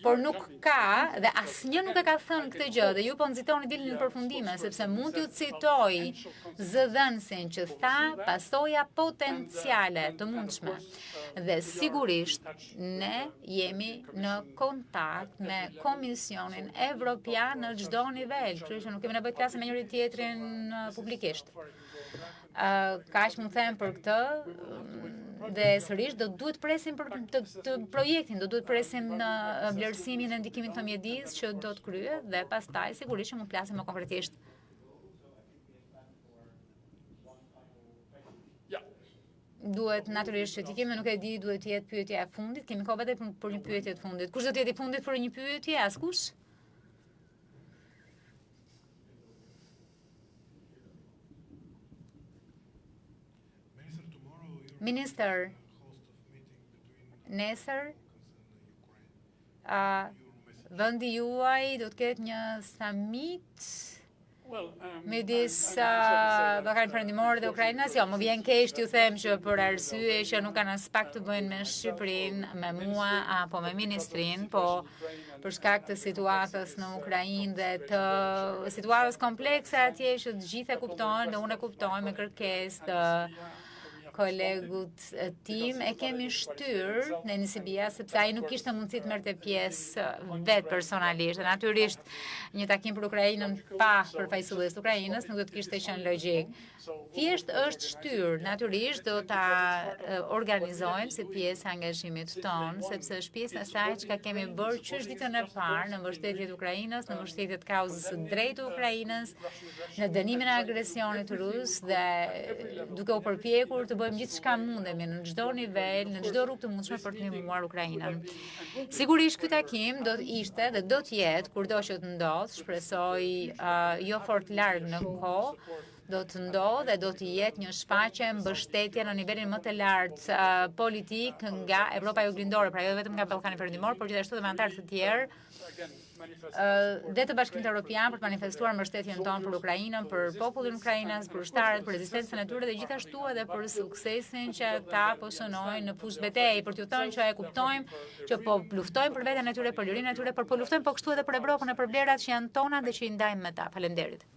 Por nuk ka, dhe asnjë nuk e ka thënë këtë gjë, dhe ju po nxitoni dilni në përfundime, sepse mund t'ju citoj zëdhënësin që tha pasoja potenciale të mundshme. Dhe sigurisht ne jemi në kontakt me Komisionin Evropian në çdo nivel, kështu që nuk kemi nevojë të flasim me njëri tjetrin publikisht. Kaq mund them për këtë. Dhe sërish do duhet presim për të projektin, do duhet presim në vlerësimin e ndikimit të mjedis që do të kryhet dhe pastaj sigurisht që mund flasim më konkretisht. Duhet natyrisht që t'i kemi, nuk e di, duhet të jetë pyetja e fundit, kemi kohë vetëm për një pyetje të fundit. Kush do të jetë I fundit për një pyetje? Askush? Minister, nesër, vendi juaj do të ketë një summit midis Ballkanit Perëndimor dhe Ukrainës. Jo, më vjen keq t'ju them që për arsye që nuk kanë as pak të bëjnë me Shqipërinë, me mua apo me ministrin, po për shkak të situatës në Ukrainë dhe të situatës komplekse atje që të gjithë e kuptojnë dhe unë e kuptoj me kërkesë të kolegut tim, e kemi shtyr në Nisibia, sepse ai nuk kishte mundësi të merrte pjesë vetë personalisht. Dhe natyrisht një takim për Ukrainën pa përfaqësues të Ukrainës nuk do të kishte qenë logjik. Thjesht është shtyr, natyrisht do ta organizojmë si pjesë e angazhimit ton, sepse është pjesë e asaj që kemi bërë qysh ditën e parë në mbështetje të Ukrainës, në mbështetje të kauzës së drejtë të Ukrainës, në dënimin e agresionit rus dhe duke u përpjekur të bëjmë gjithçka mundemi në çdo nivel, në çdo rrugë të mundshme për të ndihmuar Ukrainën. Sigurisht ky takim do të ishte dhe do të jetë kurdo që të ndodh, shpresoj jo fort larg në kohë, do të ndodhë dhe do të jetë një shfaqje mbështetje në nivelin më të lartë politik nga Evropa Juglindore, pra jo vetëm nga Ballkani Perëndimor, por gjithashtu dhe me anëtarë të tjerë dhe të Bashkimit Evropian për të manifestuar mbështetjen tonë për Ukrainën, për popullin Ukrainës, për ushtarët, për rezistencën e tyre dhe gjithashtu edhe për suksesin që ata po shënojnë në fushë betejë, për t'ju thënë që e kuptojmë që po luftojmë për veten e tyre, për lirinë e tyre, por po luftojmë po kështu edhe për Evropën e për vlerat që janë tona dhe që I ndajmë me ta. Faleminderit.